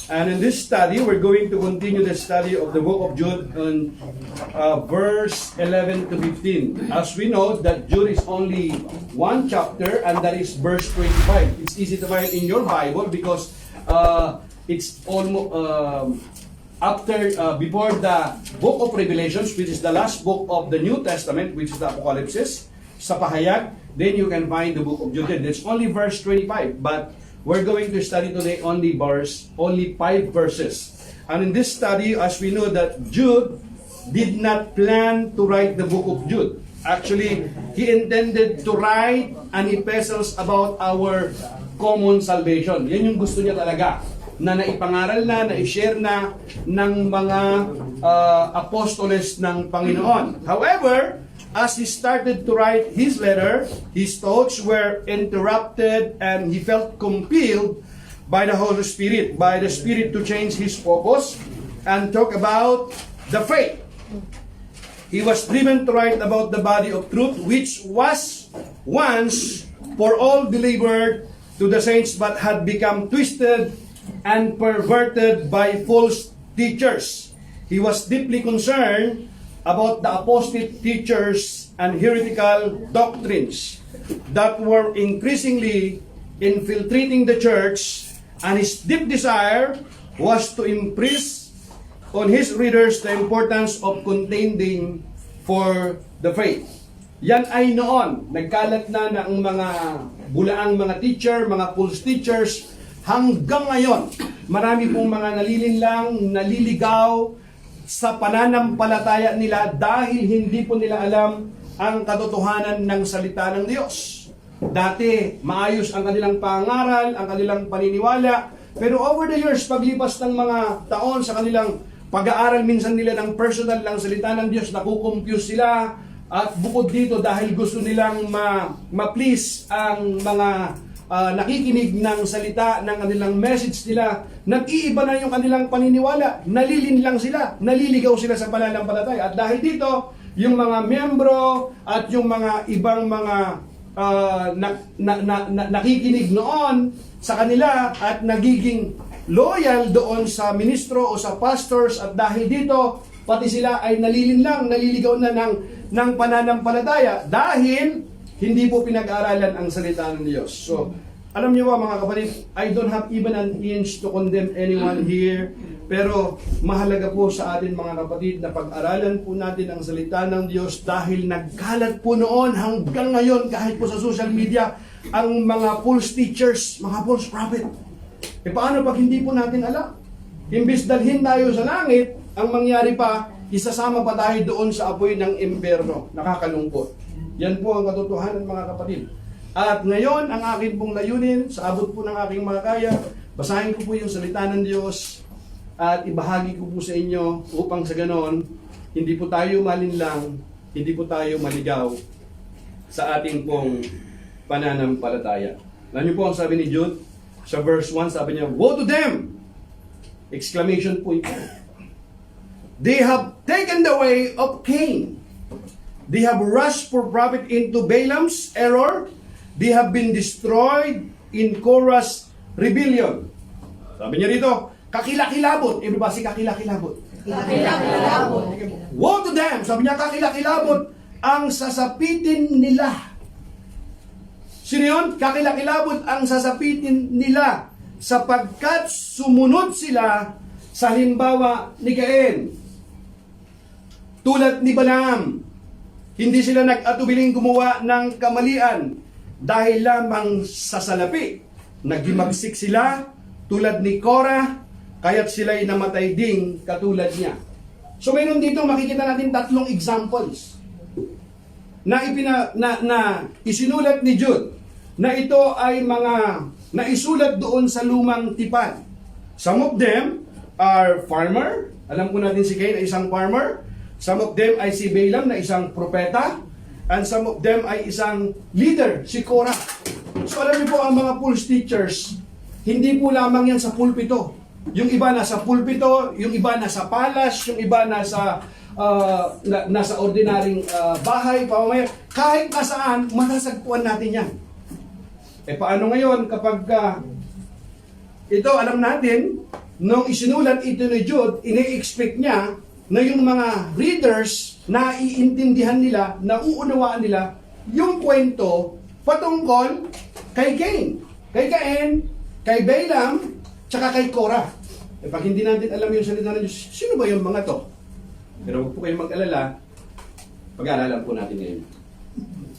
And in this study, we're going to continue the study of the book of Jude on verse 11 to 15. As we know that Jude is only one chapter, and that is verse 25. It's easy to find in your Bible because it's almost before the book of Revelations, which is the last book of the New Testament, which is the Apocalypse, sa pahayag, then you can find the book of Jude. It's only verse 25, but we're going to study today only 5 verses. And in this study, as we know that Jude did not plan to write the book of Jude. Actually, he intended to write an epistles about our common salvation. Yan yung gusto niya talaga, na naipangaral na, na-share na ng mga apostoles ng Panginoon. However, as he started to write his letter, his thoughts were interrupted and he felt compelled by the Holy Spirit, by the Spirit to change his focus and talk about the faith. He was driven to write about the body of truth, which was once for all delivered to the saints but had become twisted and perverted by false teachers. He was deeply concerned about the apostate teachers and heretical doctrines that were increasingly infiltrating the church, and his deep desire was to impress on his readers the importance of contending for the faith. Yan ay noon, nagkalat na ng mga bulaang mga teacher, mga false teachers. Hanggang ngayon, marami pong mga nalilinlang, naliligaw sa pananampalataya nila dahil hindi po nila alam ang katotohanan ng salita ng Diyos. Dati, maayos ang kanilang pangaral, ang kanilang paniniwala, pero over the years, paglipas ng mga taon sa kanilang pag-aaral minsan nila ng personal ng salita ng Diyos, nakukompuse sila, at bukod dito dahil gusto nilang ma-please ang mga nakikinig ng salita ng kanilang message nila, nag-iiba na yung kanilang paniniwala, nalilinlang sila, naliligaw sila sa pananampalataya. At dahil dito, yung mga miyembro at yung mga ibang mga nakikinig noon sa kanila at nagiging loyal doon sa ministro o sa pastors, at dahil dito, pati sila ay nalilinlang, naliligaw na ng pananampalataya dahil hindi po pinag-aralan ang salita ng Diyos. So, alam niyo ba mga kapatid, I don't have even an inch to condemn anyone here, pero mahalaga po sa atin mga kapatid na pag-aralan po natin ang salita ng Diyos dahil nagkalat po noon hanggang ngayon kahit po sa social media ang mga false teachers, mga false prophet. E paano pag hindi po natin alam? Imbis dalhin tayo sa langit, ang mangyari pa, isasama pa tayo doon sa apoy ng impyerno. Nakakalungkot. Yan po ang katotohanan mga kapatid. At ngayon, ang akin pong layunin, sa abot po ng aking mga kaya, basahin ko po yung salita ng Diyos at ibahagi ko po sa inyo upang sa ganon, hindi po tayo malinlang, hindi po tayo maligaw sa ating pong pananampalataya. Alam niyo po ang sabi ni Jude, sa verse 1, sabi niya, "Woe to them!" Exclamation point. "They have taken the way of Cain. They have rushed for profit into Balaam's error. They have been destroyed in Korah's rebellion." Sabi niya dito, kakilakilabot. Ibig ba si kakilakilabot? Kakilakilabot. Woe to them! Sabi niya, kakilakilabot ang sasapitin nila. Sino yun? Kakilakilabot ang sasapitin nila sapagkat sumunod sila sa halimbawa ni Cain. Tulad ni Balaam, hindi sila nag-atubiling gumawa ng kamalian dahil lamang sa salapi. Nagimagsik sila tulad ni Korah, kaya't sila'y namatay ding katulad niya. So mayroon dito makikita natin 3 examples na isinulat ni Jude na ito ay mga naisulat doon sa lumang tipan. Some of them are farmer. Alam ko natin si Cain ay isang farmer. Some of them ay si Balaam na isang propeta, and some of them ay isang leader, si Korah. So alam niyo po, ang mga false teachers, hindi po lamang yan sa pulpito. Yung iba nasa pulpito, yung iba nasa palace, yung iba nasa ordinaryong bahay, pamamayan. Kahit nasaan, matasagpuan natin yan. E paano ngayon kapag ito, alam natin, nung isinulat ito ni Jude, ini-expect niya na yung mga readers na iintindihan nila, na uunawaan nila yung kwento patungkol kay Cain. Kay Cain, kay Balaam, tsaka kay Korah. E pag hindi natin alam yung salita ng Diyos, sino ba yung mga to? Pero huwag po kayong mag-alala, pag-aaralan po natin ngayon.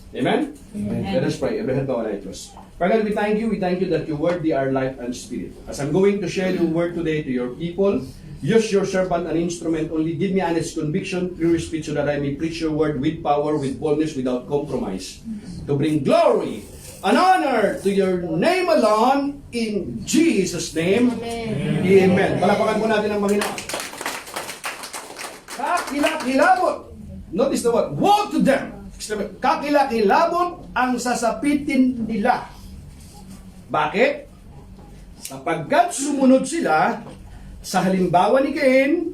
Amen? Amen. Let us pray. Every head bow and eye closed. Father, we thank you that your word, they are life and spirit. As I'm going to share your word today to your people, use your servant an instrument only. Give me honest conviction through your speech so that I may preach your word with power, with boldness, without compromise. To bring glory and honor to your name alone, in Jesus' name. Amen. Amen. Palapakan po natin ang Panginoon. Kakilakilabot. Notice the word. Woe to them. Kakilakilabot ang sasapitin nila. Bakit? Sapagkat sumunod sila sa halimbawa ni Cain,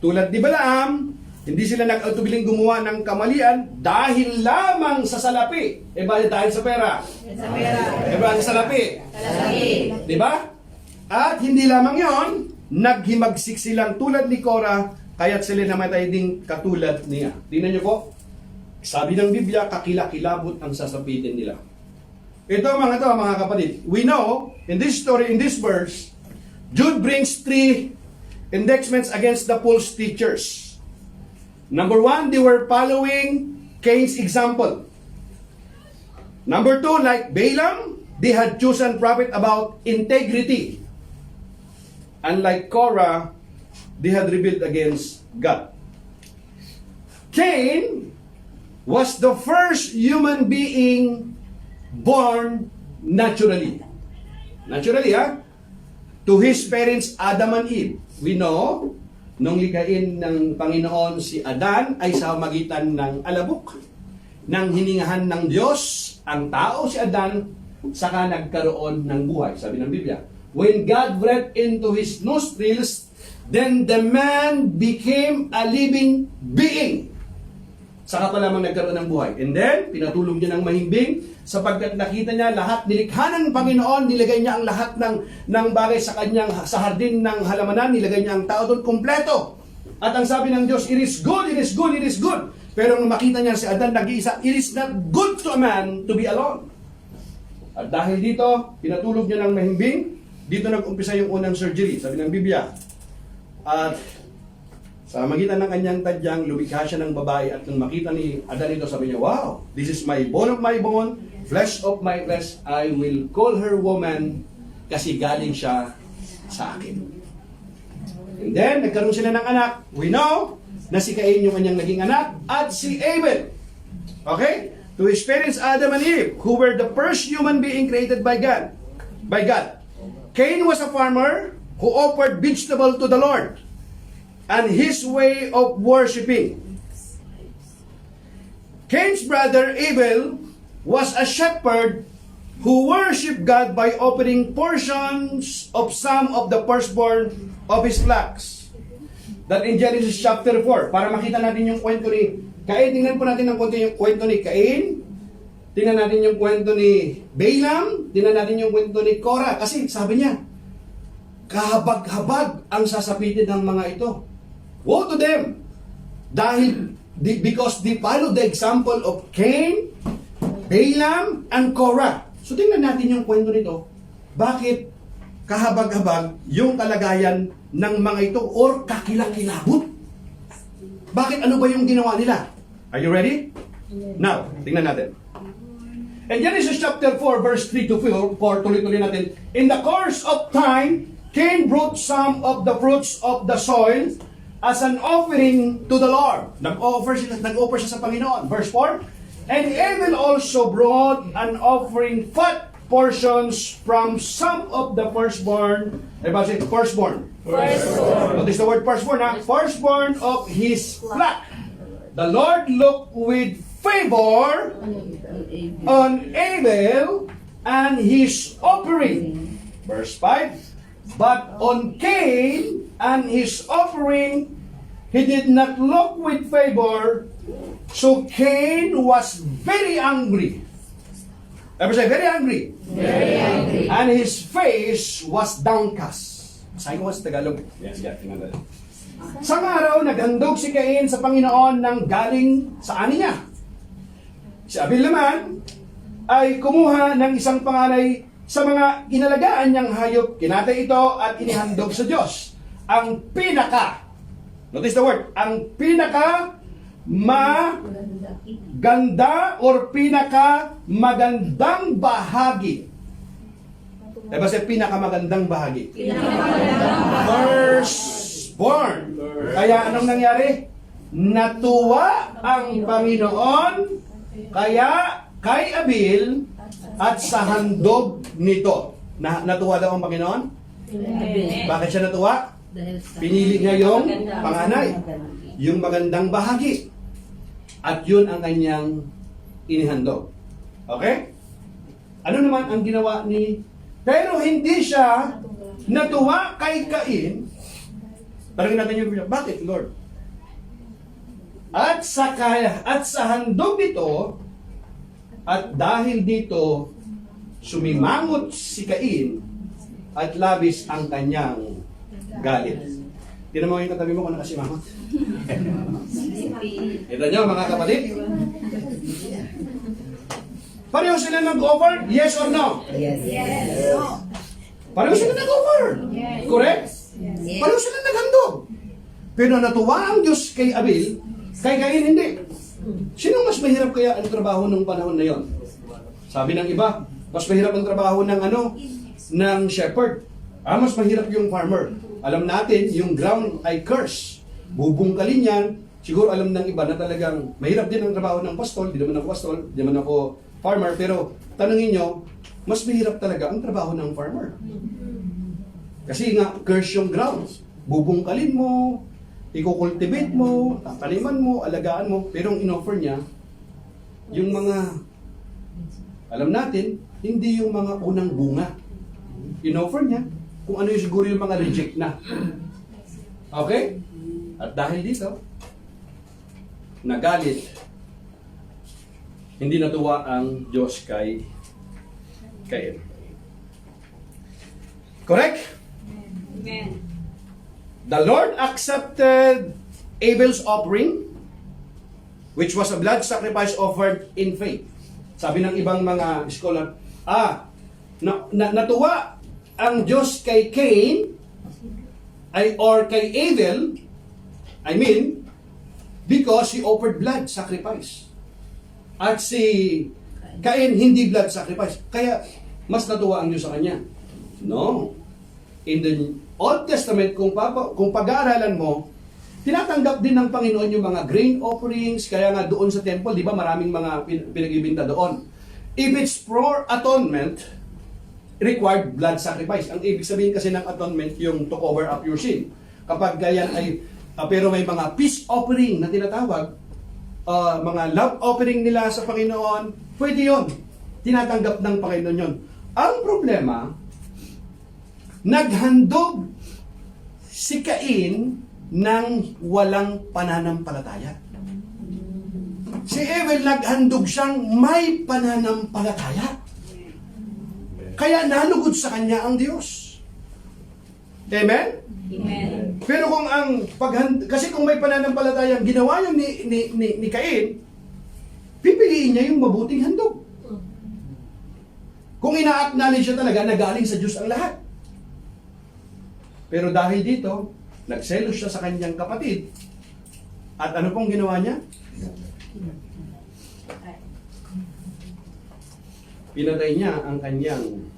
tulad ni Balaam, hindi sila nag-atubiling gumawa ng kamalian dahil lamang sa salapi. E ba dahil sa pera? Sa pera. E ba sa salapi? Salapi. Di ba? At hindi lamang yon, naghimagsik silang tulad ni Korah, kaya't sila namatay ding katulad niya. Tingnan niyo po, sabi ng Biblia, kakilakilabot ang sasapitin nila. Ito mga kapatid, we know, in this story, in this verse, Jude brings 3 indictments against the false teachers. Number 1, they were following Cain's example. Number 2, like Balaam, they had chosen prophet about integrity. And like Korah, they had rebelled against God. Cain was the first human being born naturally. Naturally, ha? To his parents, Adam and Eve. We know, nung likain ng Panginoon si Adan ay sa magitan ng alabok. Nang hiningahan ng Diyos, ang tao si Adan, saka nagkaroon ng buhay. Sabi ng Biblia, when God breathed into his nostrils, then the man became a living being. Saka pa lamang nagkaroon ng buhay. And then, pinatulong niya ng mahimbing sapagkat nakita niya lahat, nilikha ng Panginoon, nilagay niya ang lahat ng bagay sa kanyang, sa hardin ng halamanan, nilagay niya ang tao doon kompleto. At ang sabi ng Diyos, it is good, it is good, it is good. Pero nung makita niya si Adan nag-iisa, it is not good to a man to be alone. At dahil dito, pinatulog niya ng mahimbing, dito nag-umpisa yung unang surgery, sabi ng Biblia. At sa magitan ng kanyang tadyang, lumikha siya ng babae at nung makita ni Adan ito, sabi niya, wow, this is my bone of my bone, flesh of my flesh, I will call her woman kasi galing siya sa akin. And then, nagkaroon sila ng anak. We know na si Cain yung kanyang naging anak at si Abel. Okay? To his parents, Adam and Eve, who were the first human being created by God. Cain was a farmer who offered vegetable to the Lord and his way of worshiping. Cain's brother Abel was a shepherd who worshiped God by offering portions of some of the firstborn of his flocks. That in Genesis chapter 4, para makita natin yung kwento ni Cain, tingnan po natin ng konti yung kwento ni Cain, tingnan natin yung kwento ni Balaam, tingnan natin yung kwento ni Korah, kasi sabi niya, kahabag-habag ang sasapitin ng mga ito. Woe to them! Because they follow the example of Cain, Balaam, and Korah. So tingnan natin yung kwento nito. Bakit kahabag-habag yung kalagayan ng mga ito or kakilakilabot? Bakit ano ba yung ginawa nila? Are you ready? Now, tingnan natin. In Genesis chapter 4, verse 3 to 4, tuloy-tuloy natin. In the course of time, Cain brought some of the fruits of the soil as an offering to the Lord. Nag-offer siya sa Panginoon. Verse 4, and Abel also brought an offering fat portions from some of the firstborn. Everybody say firstborn. Firstborn. Notice the word firstborn, ha? Firstborn of his flock. The Lord looked with favor on Abel and his offering. Verse 5, but on Cain and his offering, he did not look with favor. So Cain was very angry. Everybody say, very angry. Very angry. And his face was downcast. Basahin ko nga sa Tagalog. Yes, yeah, tingnan natin. Sa araw, naghandog si Cain sa Panginoon ng galing sa ani niya. Si Abel naman ay kumuha ng isang panganay sa mga inalagaan niyang hayop. Kinatay ito at inihandog sa Diyos. Ang pinaka, notice the word, ang pinaka maganda or pinaka magandang bahagi. Diba sa pinaka magandang bahagi? Firstborn. Kaya anong nangyari? Natuwa ang Panginoon kaya kay Abel at sa handog nito. Natuwa daw ang Panginoon? Bakit siya natuwa? Pinili niya yung panganay, yung magandang bahagi. At yun ang kanyang inihandog. Okay? Ano naman ang ginawa ni... Pero hindi siya natuwa kay Cain. Tarangin natin yung video. Bakit, Lord? At sa handog nito, at dahil dito, sumimangot si Cain at labis ang kanyang galit. Tignan mo yung katabi mo kung nakasimangot. Ito nyo mga kapatid. Pareho sila nag-offer? Yes or no? Yes. Pareho sila nag-offer. Correct? Yes. Pareho sila naghandog. Pero natuwa ang Diyos kay Abel, kay Cain hindi. Sino mas mahirap kaya ang trabaho nung panahon na yon? Sabi ng iba, mas mahirap ang trabaho ng ng shepherd. Mas mahirap yung farmer. Alam natin, yung ground ay curse. Bubungkalin yan. Siguro alam ng iba na talagang mahirap din ang trabaho ng pastol. Di naman ako pastol, di naman ako farmer. Pero tanungin nyo, mas mahirap talaga ang trabaho ng farmer. Kasi nga, curse yung ground. Bubungkalin mo, i-cultivate mo, tataniman mo, alagaan mo. Pero ang in-offer niya, yung mga, alam natin, hindi yung mga unang bunga. In-offer niya, kung ano yung siguro yung mga reject na. Okay? At dahil dito, nagalit, hindi natuwa ang Diyos kay Cain. Correct? Amen. The Lord accepted Abel's offering, which was a blood sacrifice offered in faith. Sabi ng ibang mga scholar, natuwa ang Diyos kay Cain, or kay Abel, because he offered blood sacrifice. At si Cain, hindi blood sacrifice. Kaya, mas natuwa ang Diyos sa kanya. No. In the Old Testament, kung pag-aaralan mo, tinatanggap din ng Panginoon yung mga grain offerings, kaya nga doon sa temple, di ba, maraming mga pinag-ibinta doon. If it's for atonement, required blood sacrifice. Ang ibig sabihin kasi ng atonement, yung to cover up your sin. Kapag ganyan ay, pero may mga peace offering na tinatawag, mga love offering nila sa Panginoon, pwede yun. Tinatanggap ng Panginoon yun. Ang problema, naghandog si Cain ng walang pananampalataya. Si Abel naghandog siyang may pananampalataya. Kaya nalugod sa kanya ang Diyos. Amen? Amen. Pero kung kasi kung may pananampalataya ginawa yun ni Cain, pipiliin niya yung mabuting handog. Kung ina-acknowledge siya talaga na galing sa Diyos ang lahat. Pero dahil dito, nagselos siya sa kanyang kapatid. At ano pong ginawa niya? Pinatay niya ang kanyang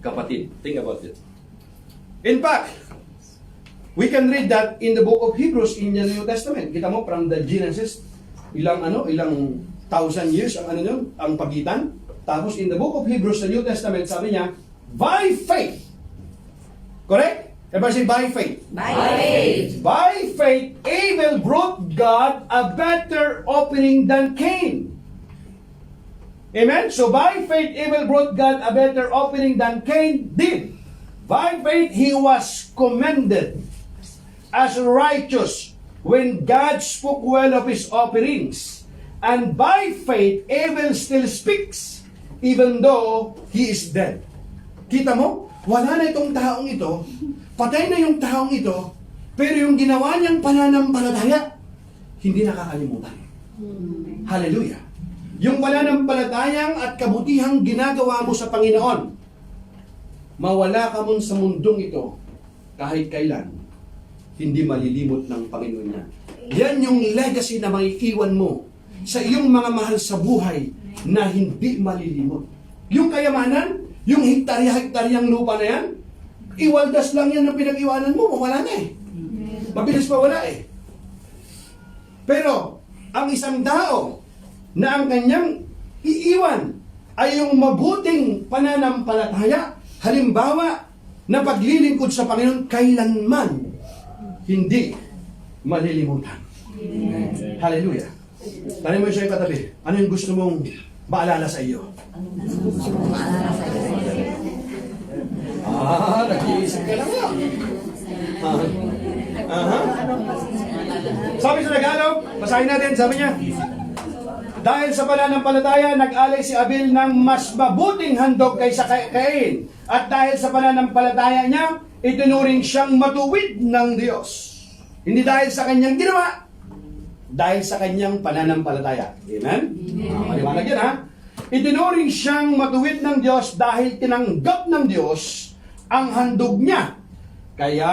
kapatid. Think about it. In fact, we can read that in the book of Hebrews in the New Testament. Kita mo, from the Genesis, ilang thousand years ang pagitan. Tapos in the book of Hebrews, the New Testament, sabi niya, by faith. Correct? Everybody say, by faith. By faith. By faith, Abel brought God a better offering than Cain. Amen? So by faith, Abel brought God a better offering than Cain did. By faith, he was commended as righteous when God spoke well of his offerings. And by faith, Abel still speaks even though he is dead. Kita mo? Wala na itong taong ito, Patay na yung taong ito, pero yung ginawa niyang pananampalataya, hindi nakakalimutan. Hallelujah. Yung pananampalatayang at kabutihang ginagawa mo sa Panginoon, mawala ka man sa mundong ito, kahit kailan, hindi malilimot ng Panginoon niya. Yan yung legacy na maiiwan mo sa iyong mga mahal sa buhay na hindi malilimot. Yung kayamanan, yung hektarya-hektaryang lupa na yan, iwaldas lang yan na pinag-iwanan mo, mawala na eh. Mabilis mawala eh. Pero, ang isang tao na ang kanyang iiwan ay yung mabuting pananampalataya, halimbawa, na paglilingkod sa Panginoon, kailanman hindi malilimutan. Hallelujah. Tanong mo siya yung katabi, ano yung gusto mong maalala sa iyo? Nag-iisip ka lang yan. Sabi sa Tagalog, basahin natin, sabi niya, dahil sa pananampalataya, nag-alay si Abel ng mas mabuting handog kaysa Cain. At dahil sa pananampalataya niya, itinuring siyang matuwid ng Diyos. Hindi dahil sa kanyang ginawa, dahil sa kanyang pananampalataya. Amen? Maliwanag yan, ha? Itinuring siyang matuwid ng Diyos dahil tinanggap ng Diyos ang handog niya. Kaya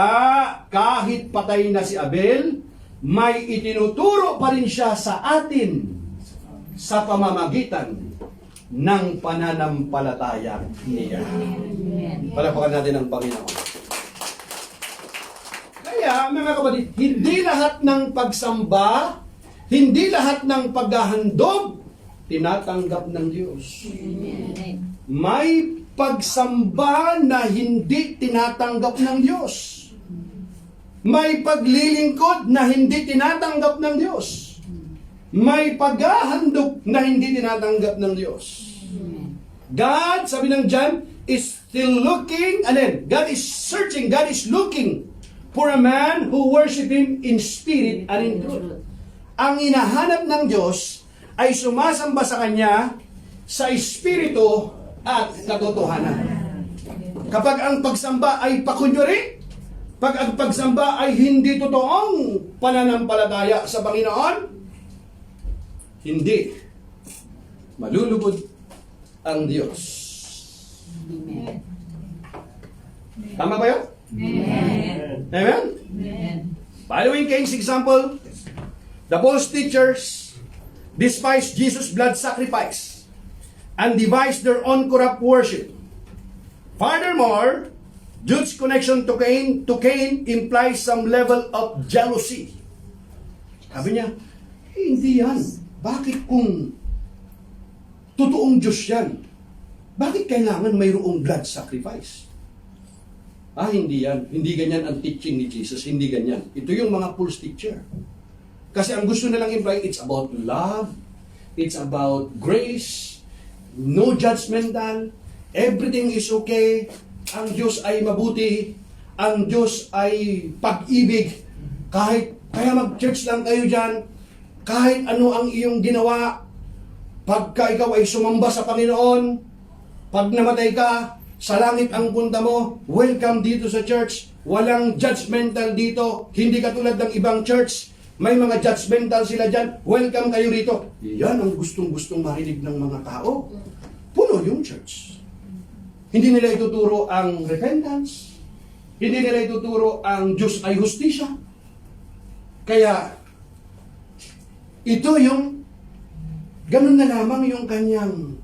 kahit patay na si Abel, may itinuturo pa rin siya sa atin sa pamamagitan ng pananampalataya niya. Palapakan natin ang Panginoon. Kaya, mga kapatid, hindi lahat ng pagsamba, hindi lahat ng paghahandog, tinatanggap ng Diyos. May pagsamba na hindi tinatanggap ng Diyos. May paglilingkod na hindi tinatanggap ng Diyos. May paghahandog na hindi tinatanggap ng Diyos. God, sabi ng John, is still looking, God is searching, God is looking for a man who worship Him in spirit and in truth. Ang hinahanap ng Diyos ay sumasamba sa Kanya sa espiritu at katotohanan. Kapag ang pagsamba ay pakunyari, pag ang pagsamba ay hindi totoong pananampalataya sa Panginoon, hindi malulubod ang Diyos. Tama ba yun? Amen? Following Cain's example, the false teachers despised Jesus' blood sacrifice and devised their own corrupt worship. Furthermore, Jude's connection to Cain implies some level of jealousy. Sabi niya, hindi yan. Bakit kung totoong Diyos yan? Bakit kailangan mayroong blood sacrifice? Hindi yan. Hindi ganyan ang teaching ni Jesus. Hindi ganyan. Ito yung mga false teacher. Kasi ang gusto nilang imply, it's about love, it's about grace, no judgmental, everything is okay, ang Diyos ay mabuti, ang Diyos ay pag-ibig, kaya mag-church lang kayo dyan, kahit ano ang iyong ginawa, pagka ikaw ay sumamba sa Panginoon, pag namatay ka, sa langit ang punta mo, welcome dito sa church, walang judgmental dito, hindi katulad ng ibang church, may mga judgmental sila dyan, welcome kayo rito. Yan ang gustong-gustong marinig ng mga tao. Puno yung church. Hindi nila ituturo ang repentance, hindi nila ituturo ang Diyos ay hustisya. Kaya, ito yung, ganun na lamang yung kanyang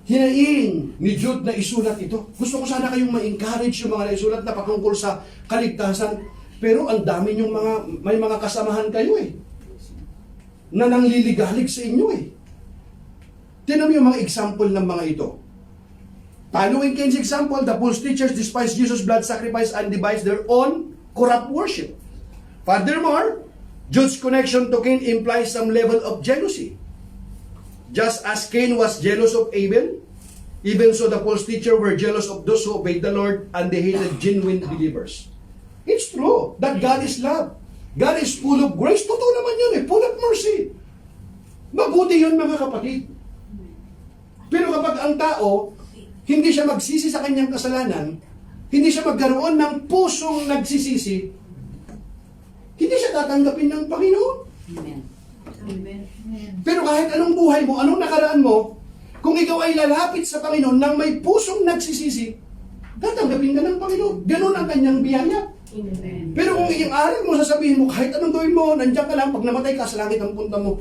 hinaing ni Jude na isulat ito. Gusto ko sana kayong ma-encourage yung mga naisulat na patungkol sa kaligtasan. Pero ang dami yung may mga kasamahan kayo na nangliligalig sa inyo Tingnan mo yung mga example ng mga ito. Following Cain's example, the false teachers despise Jesus' blood sacrifice and devise their own corrupt worship. Furthermore, Jude's connection to Cain implies some level of jealousy. Just as Cain was jealous of Abel, even so the false teachers were jealous of those who obeyed the Lord and they hated genuine believers. It's true that God is love. God is full of grace. Totoo naman yun full of mercy. Mabuti yun mga kapatid. Pero kapag ang tao, hindi siya magsisi sa kanyang kasalanan, hindi siya magkaroon ng pusong nagsisisi, hindi siya tatanggapin ng Panginoon. Amen. Pero kahit anong buhay mo, anong nakaraan mo, kung ikaw ay lalapit sa Panginoon nang may pusong nagsisisi, tatanggapin ka ng Panginoon. Ganun ang kanyang biyaya. Amen. Pero kung iyong aral mo, sasabihin mo, kahit anong gawin mo, nandiyan ka lang, pag namatay ka, sa langit ang punta mo.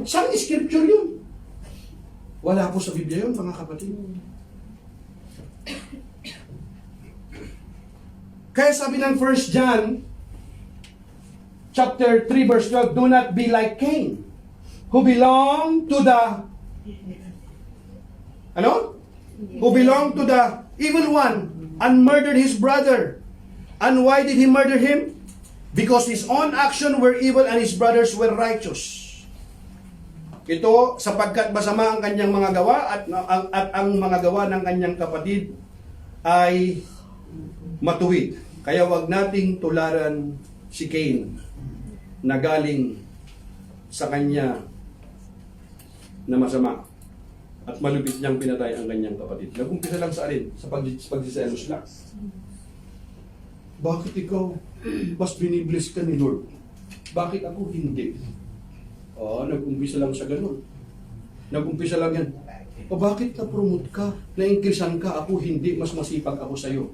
Saan scripture yun? Wala po sa Biblia yun, mga kapatid. Kaya sabi ng 1 John, chapter 3, verse 12, do not be like Cain, who belonged to the, ano? Who belonged to the evil one, and murdered his brother. And why did he murder him? Because his own action were evil and his brothers were righteous. Ito, sapagkat masama ang kanyang mga gawa at ang mga gawa ng kanyang kapatid ay matuwid. Kaya wag nating tularan si Cain na galing sa kanya na masama at malupit niyang pinatay ang kanyang kapatid. Nag-umpisa lang sa alin? Sa pagsiselos lang. Bakit ikaw mas binibless ka ni Lord? Bakit ako hindi? Nag-umpisa lang sa ganun. Nag-umpisa lang yan. Bakit na-promote ka? Na-increasean ka? Ako hindi. Mas masipag ako sa'yo.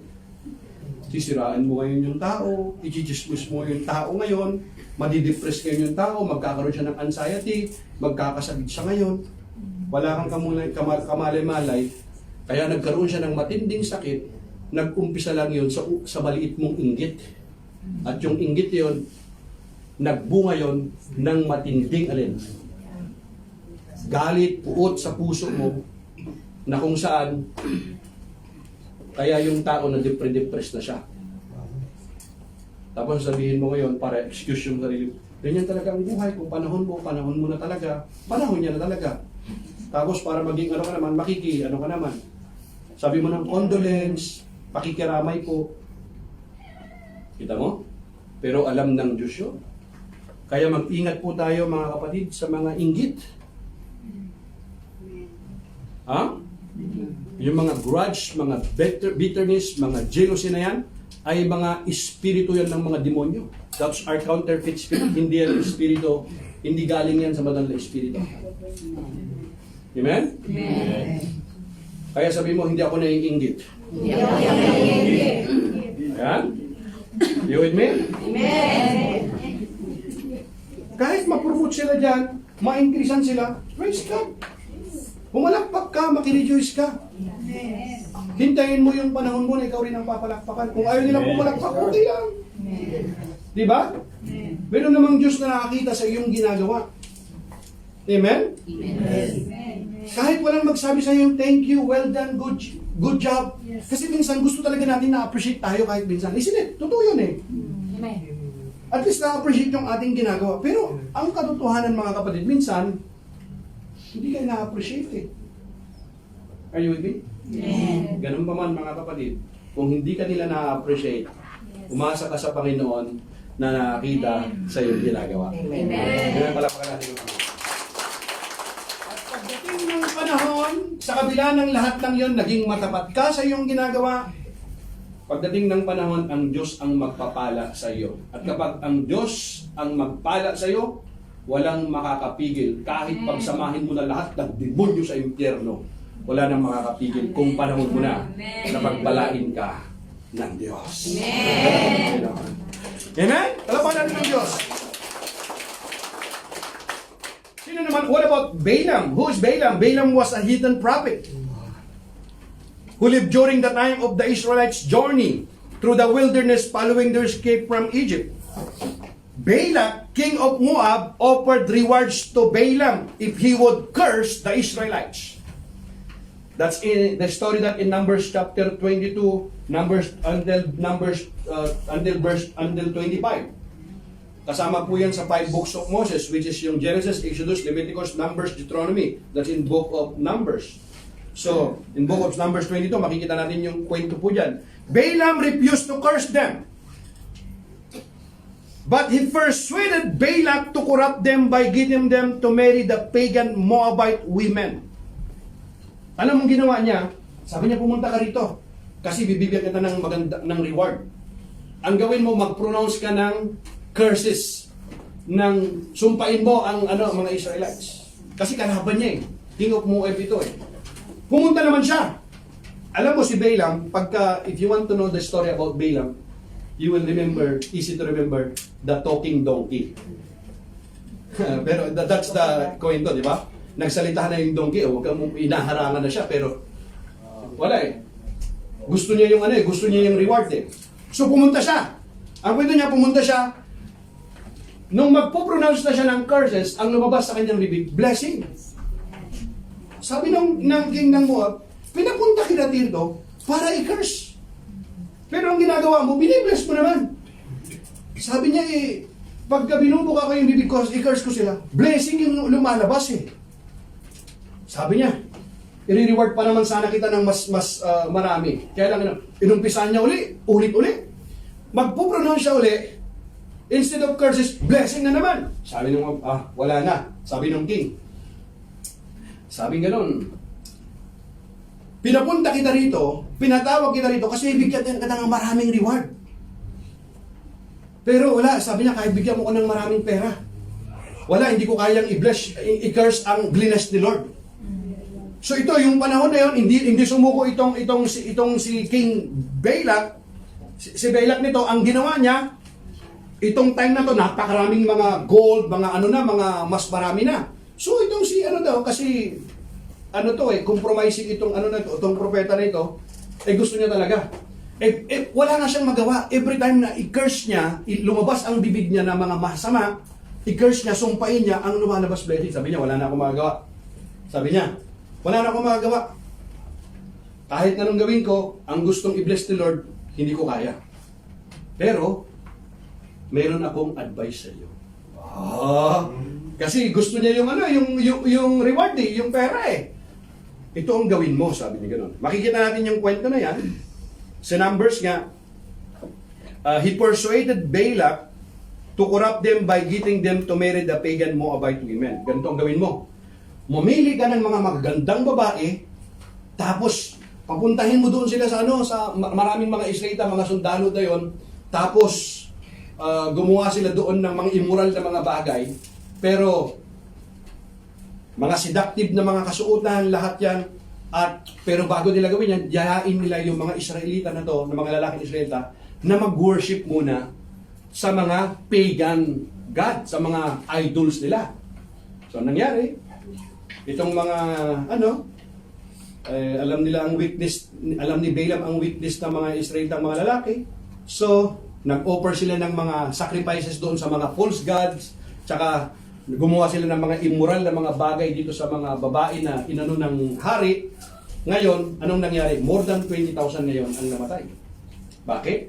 Sisiraan mo ngayon yung tao. I-dismiss mo yung tao ngayon. Madidepress ngayon yung tao. Magkakaroon siya ng anxiety. Magkakasabit siya ngayon. Wala kang kamalay-malay. Kaya nagkaroon siya ng matinding sakit. Nag-umpisa lang yun sa maliit mong inggit. At yung inggit yun, nagbunga yon ng matinding alin. Galit, puot sa puso mo na kung saan kaya yung tao na depressed na siya. Tapos sabihin mo ngayon para excuse yung sarili. Ganyan talaga ang buhay. Kung panahon mo na talaga. Panahon niya na talaga. Tapos para maging ano ka naman, ano ka naman. Sabi mo ng condolence, pakikiramay po. Kita mo? Pero alam ng Diyos yun. Kaya mag-ingat po tayo mga kapatid sa mga inggit. Yung mga grudge, mga bitterness, mga jealousy na yan, ay mga espiritu yan ng mga demonyo. That's our counterfeit spirit. Hindi yan espiritu, hindi galing yan sa banal na espiritu. Amen? Amen. Kaya sabi mo, hindi ako naiinggit. Ayan? You with me? Amen. Kahit ma-promote sila dyan, ma-increasean sila, praise God. Pumalakpak ka, makirejoice ka. Hintayin mo yung panahon mo na ikaw rin ang papalakpakan. Kung ayaw nila pumalakpak, okay lang. Di ba? Meron namang Diyos na nakakita sa iyong ginagawa. Amen? Kahit walang magsabi sa iyo, thank you, well done, good job. Kasi minsan gusto talaga natin na-appreciate tayo kahit minsan. Isn't it? Totoo yun eh. Amen. At least na-appreciate yung ating ginagawa. Pero ang katotohanan mga kapatid, minsan, hindi kayo na-appreciate eh. Are you with me? Amen. Ganun pa man mga kapatid, kung hindi ka nila na-appreciate, umasa ka sa Panginoon na nakakita sa iyong ginagawa. Amen. Ganun palapakan natin yung Panginoon. At pagdating ng panahon, sa kabila ng lahat ng yon, naging matapat ka sa iyong ginagawa. Pagdating ng panahon, ang Diyos ang magpapala sa iyo. At kapag ang Diyos ang magpala sa iyo, walang makakapigil. Kahit pagsamahin mo na lahat ng demonyo sa impyerno, wala nang makakapigil kung panahon mo na na pagpalain ka ng Diyos. Amen. Amen? Talapan natin ng Diyos. Sino naman? What about Balaam? Who is Balaam? Balaam was a heathen prophet who lived during the time of the Israelites' journey through the wilderness following their escape from Egypt. Balak, king of Moab, offered rewards to Balaam if he would curse the Israelites. That's in the story that in Numbers chapter 22, until 25. Kasama po yan sa 5 books of Moses, which is yung Genesis, Exodus, Leviticus, Numbers, Deuteronomy. That's in book of Numbers. So, in book of Numbers 22, makikita natin yung kwento po dyan. Balaam refused to curse them. But he persuaded Balak to corrupt them by getting them to marry the pagan Moabite women. Ano mong ginawa niya? Sabi niya, pumunta ka rito. Kasi bibigyan kita ng maganda ng reward. Ang gawin mo, mag-pronounce ka ng curses, ng sumpain mo ang mga Israelites. Kasi kalaban niya eh. King of Moab ito eh. Pumunta naman siya. Alam mo si Balaam, if you want to know the story about Balaam, you will remember, easy to remember, the talking donkey. Pero that's the kwento, di ba? Nagsalita na yung donkey, huwag kang inaharangan na siya, pero wala eh. Gusto niya yung gusto niya yung reward eh. So pumunta siya. Ang kwento niya, pumunta siya. Nung magpo-pronounce na siya ng curses, ang lumabas sa kanyang bibig, blessing. Sabi ng king ng Moab, pinapunta kita dito para i-curse. Pero ang ginagawa mo, binibless mo naman. Sabi niya pagka binubuka ko yung bibig ko, i-curse ko sila, blessing yung lumalabas eh. Sabi niya, i-reward pa naman sana kita ng mas marami. Kaya lang, inumpisahan niya ulit. Magpo-pronounce siya uli, instead of curses, blessing na naman. Sabi nung, wala na. Sabi nung king. Sabi gano'n, pinapunta kita rito, pinatawag kita rito, kasi ibigyan ka ng maraming reward. Pero wala, sabi niya, kahit bigyan mo ko ng maraming pera, wala, hindi ko kayang i-curse ang blessed ni Lord. So ito, yung panahon na yun, hindi sumuko itong si King Balak. Si Balak nito, ang ginawa niya, itong time na to, napakaraming mga gold, mga mga mas marami na. So itong kasi compromising itong propeta na ito, gusto niya talaga. Wala na siyang magawa. Every time na i-curse niya, lumabas ang bibig niya na mga masama, i-curse niya, sumpain niya, ang lumalabas blessing. Sabi niya, wala na akong magagawa. Sabi niya, wala na akong magagawa. Kahit anong gawin ko, ang gustong i-bless ni Lord, hindi ko kaya. Pero, meron akong advice sa iyo. Kasi gusto niya yung reward yung pera eh. Ito ang gawin mo, sabi niya gano'n. Makikita natin yung kwento na yan. Sa Numbers nga, he persuaded Balak to corrupt them by getting them to marry the pagan Moabite women. Ganito ang gawin mo. Mamili ka ng mga magagandang babae, tapos papuntahin mo doon sila sa maraming mga Israelita, mga sundalo na yun, tapos gumawa sila doon ng mga immoral na mga bagay, pero mga seductive na mga kasuotan, lahat yan. Pero bago nila gawin yan, yayain nila yung mga Israelita na to, na mga lalaking Israelita, na mag-worship muna sa mga pagan god, sa mga idols nila. So, nangyari, itong mga, alam nila ang weakness, alam ni Balaam ang weakness ng mga Israelitang mga lalaki. So, nag-offer sila ng mga sacrifices doon sa mga false gods, tsaka gumawa sila ng mga immoral na mga bagay dito sa mga babae na inano ng hari. Ngayon, anong nangyari? More than 20,000 ngayon ang namatay. Bakit?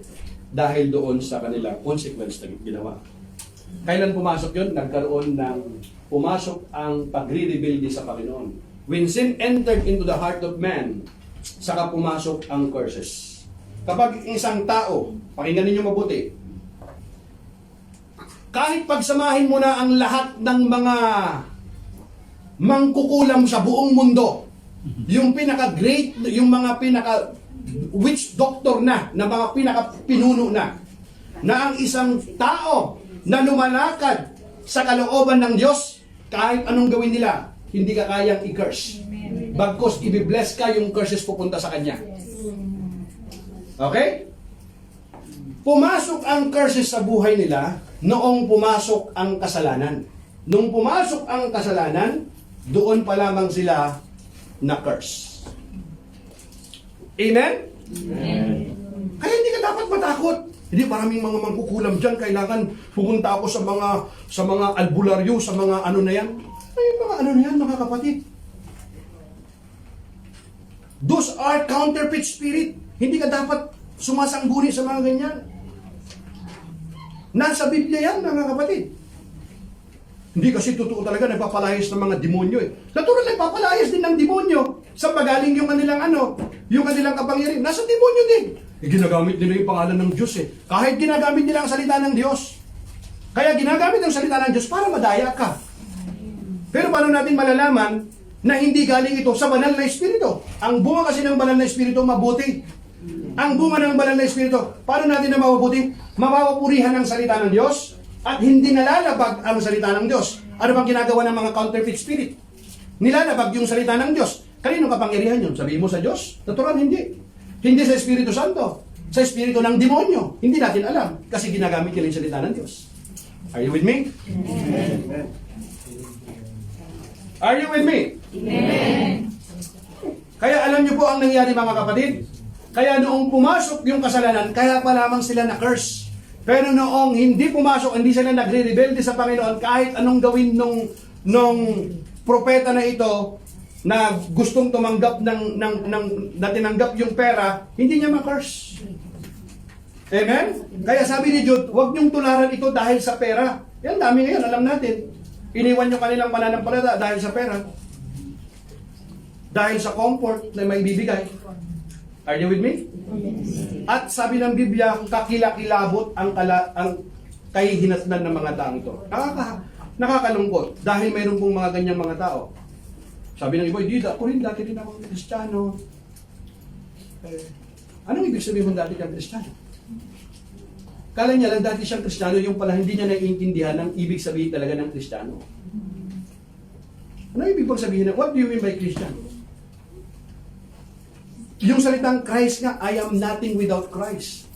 Dahil doon sa kanilang consequence na ginawa. Kailan pumasok yun? Pumasok ang pagre-rebelde sa Panginoon. When sin entered into the heart of man, saka pumasok ang curses. Kapag isang tao, pakinggan ninyo mabuti, kahit pagsamahin mo na ang lahat ng mga mangkukulam sa buong mundo, yung pinaka-great, yung mga pinaka-witch doctor na mga pinaka-pinuno na ang isang tao na lumalakad sa kalooban ng Diyos, kahit anong gawin nila, hindi ka kayang i-curse. Bagkos i-bless ka, yung curses pupunta sa kanya. Okay? Pumasok ang curses sa buhay nila noong pumasok ang kasalanan. Nung pumasok ang kasalanan, doon pa lamang sila na-curse. Amen? Amen. Kaya hindi ka dapat matakot. Hindi, maraming mga mangkukulam dyan, kailangan pumunta ako sa mga albularyo, sa mga na yan. Ay, mga na yan, mga kapatid. Those are counterfeit spirit. Hindi ka dapat sumasangguni sa mga ganyan. Nasa Biblia yan, mga kapatid. Hindi kasi totoo talaga nagpapalayas ng mga demonyo eh. Natural nagpapalayas din ng demonyo. Sa pagaling yung kanilang kapangyarihan. Nasa demonyo din. Ginagamit nila yung pangalan ng Diyos eh. Kahit ginagamit nila ang salita ng Diyos. Kaya ginagamit ang salita ng Diyos para madaya ka. Pero paano natin malalaman na hindi galing ito sa banal na espiritu? Ang bunga kasi ng banal na espiritu mabuti. Ang bunga ng banal na Espiritu, paano natin na mapabuti? Mapapurihan ang salita ng Diyos at hindi nalalabag ang salita ng Diyos. Ano bang ginagawa ng mga counterfeit spirit? Nilalabag yung salita ng Diyos. Kanino kapangyarihan yun? Sabihin mo sa Diyos? Natural, hindi. Hindi sa Espiritu Santo. Sa Espiritu ng demonyo. Hindi natin alam kasi ginagamit nila yung salita ng Diyos. Are you with me? Amen. Are you with me? Amen. Kaya alam niyo po ang nangyari mga kapatid. Kaya noong pumasok yung kasalanan, kaya pa lamang sila na-curse. Pero noong hindi pumasok, hindi sila nagre-rebelde sa Panginoon, kahit anong gawin nung propeta na ito, na gustong tumanggap na tinanggap yung pera, hindi niya ma-curse. Amen? Kaya sabi ni Jude, huwag niyong tularan ito dahil sa pera. Yan, dami ngayon, alam natin. Iniwan niyo kanilang pananampalataya dahil sa pera. Dahil sa comfort na may bibigay. Are you with me? At sabi ng Biblia, kakilakilabot ang kahihinatnan ng mga taong ito. Nakakalungkot dahil mayroon pong mga ganyang mga tao. Sabi ng iba, hindi, ako rin dati din ako Kristiyano. Anong ibig sabihin mo dati kang Kristiyano? Kala niya lang dati siyang Kristiyano, yung pala hindi niya naiintindihan ang ibig sabihin talaga ng Kristiyano. Ano ibig pang sabihin? What do you mean by Christian? Yung salitang Christ nga, I am nothing without Christ.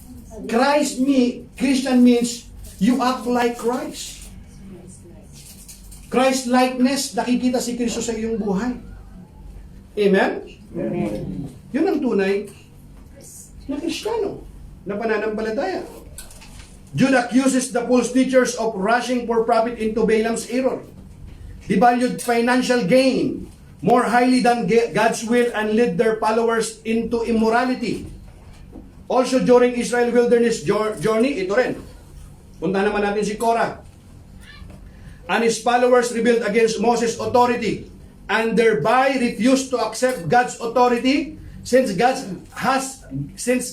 Christian means you act like Christ. Christ-likeness, nakikita si Kristo sa iyong buhay. Amen? Amen. Yun ang tunay na Kristiyano, na pananampalataya. Jude accuses the false teachers of rushing for profit into Balaam's error. They valued financial gain more highly than God's will and led their followers into immorality. Also during Israel wilderness journey, ito rin. Punta naman natin si Korah. And his followers rebelled against Moses' authority and thereby refused to accept God's authority since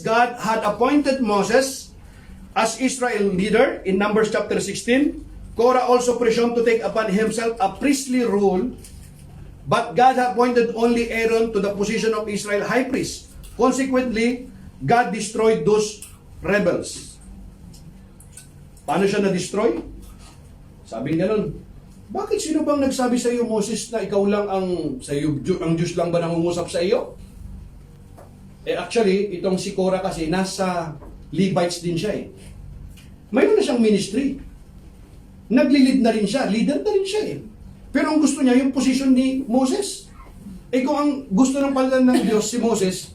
God had appointed Moses as Israel leader in Numbers chapter 16. Korah also presumed to take upon himself a priestly role, but God appointed only Aaron to the position of Israel high priest. Consequently, God destroyed those rebels. Paano siya na-destroy? Sabi ganun, bakit sino bang nagsabi sa iyo, Moses, na ikaw lang ang Diyos lang ba nangungusap sa iyo? Actually, itong si Korah kasi nasa Levites din siya eh. Mayroon na siyang ministry. Naglilid na rin siya, leader na rin siya eh. Pero ang gusto niya, yung position ni Moses. Kung ang gusto ng palitan ng Diyos si Moses,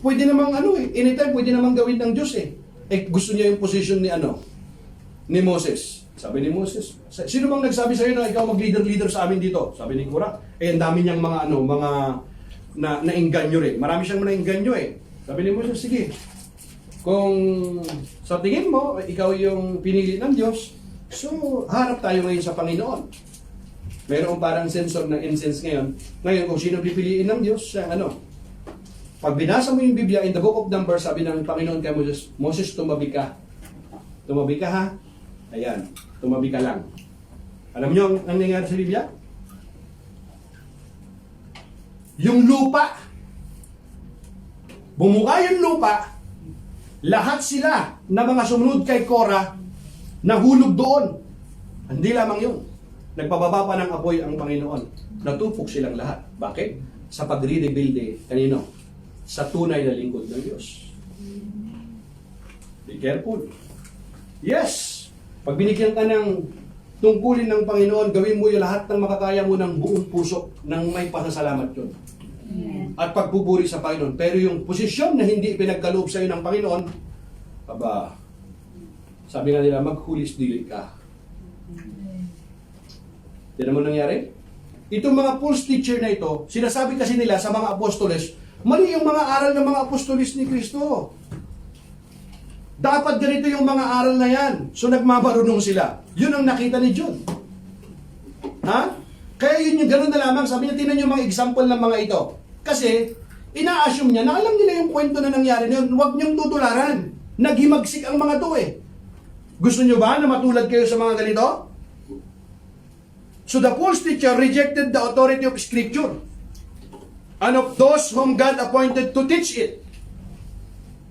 pwede namang anytime pwede namang gawin ng Diyos eh. Gusto niya yung position ni Moses. Sabi ni Moses, sino bang nagsabi sa iyo na ikaw mag-leader sa amin dito? Sabi ni Korah, ang dami niyang mga naengganyo rin. Marami siyang naengganyo eh. Sabi ni Moses, sige, kung sa tingin mo, ikaw yung pinili ng Diyos, so harap tayo ngayon sa Panginoon. Mayroong parang sensor ng incense ngayon. Ngayon, kung sino pipiliin ng Diyos, pag binasa mo yung Biblia in the book of Numbers, sabi ng Panginoon kay Moses, Moses, tumabi ka. Tumabi ka ha? Ayan, tumabi ka lang. Alam niyo ang nangyayari sa Biblia? Yung lupa, bumuka yung lupa, lahat sila na mga sumunod kay Korah, nahulog doon. Hindi lamang yun. Nagpababa pa ng apoy ang Panginoon. Natupok silang lahat. Bakit? Sa pagre-rebuild kanino? Sa tunay na lingkod ng Diyos. Be careful. Yes! Pag binigyan ka ng tungkulin ng Panginoon, gawin mo yung lahat ng makakaya mo ng buong puso nang may pasasalamat yun. At pagpupuri sa Panginoon. Pero yung posisyon na hindi pinagkaloob sa iyo ng Panginoon, sabi nga nila, maghulis dili ka. Yan naman nangyari? Itong mga false teacher na ito, sinasabi kasi nila sa mga apostoles, mali yung mga aral ng mga apostoles ni Kristo. Dapat ganito yung mga aral na yan. So nagmamarunong sila. Yun ang nakita ni John. Ha? Kaya yun yung gano'n na lamang. Sabi niya, tinan yung mga example ng mga ito. Kasi, ina-assume niya na alam nila yung kwento na nangyari na yun. Huwag niyong tutularan. Naghimagsik ang mga to eh. Gusto niyo ba na matulad kayo sa mga ganito? So the false teacher rejected the authority of Scripture and of those whom God appointed to teach it.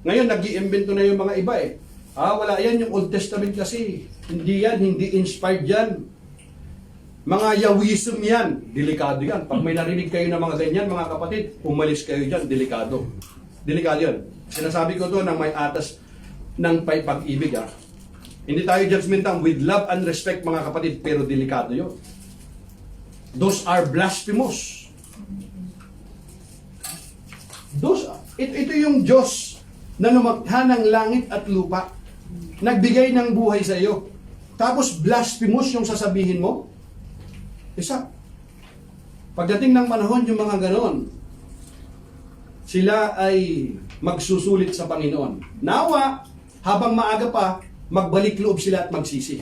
Ngayon, nag-iimbento na yung mga iba eh. Wala yan, yung Old Testament kasi. Hindi yan, hindi inspired yan. Mga Yahwism yan. Delikado yan. Pag may narinig kayo ng mga ganyan, mga kapatid, umalis kayo dyan, delikado. Delikado yan. Sinasabi ko to ng may atas ng pag-ibig. Hindi tayo judgmental, with love and respect mga kapatid, pero delikado yun. Those are blasphemous. Ito yung Diyos na lumakha ng langit at lupa, nagbigay ng buhay sa iyo. Tapos blasphemous yung sasabihin mo? Isa. Pagdating ng panahon, yung mga ganon, sila ay magsusulit sa Panginoon. Nawa, habang maaga pa, magbalik loob sila at magsisi.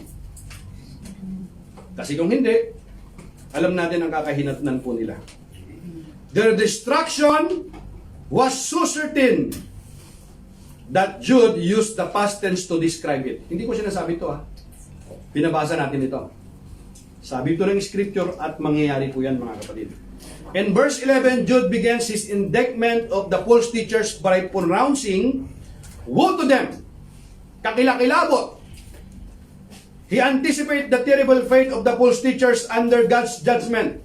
Kasi kung hindi, alam natin ang kakahinatnan po nila. Their destruction was so certain that Jude used the past tense to describe it. Hindi ko sinasabi ito Pinabasa natin ito. Sabi ito ng scripture at mangyayari po yan mga kapatid. In verse 11, Jude begins his indictment of the false teachers by pronouncing, woe to them, kakilakilabot. He anticipates the terrible fate of the false teachers under God's judgment.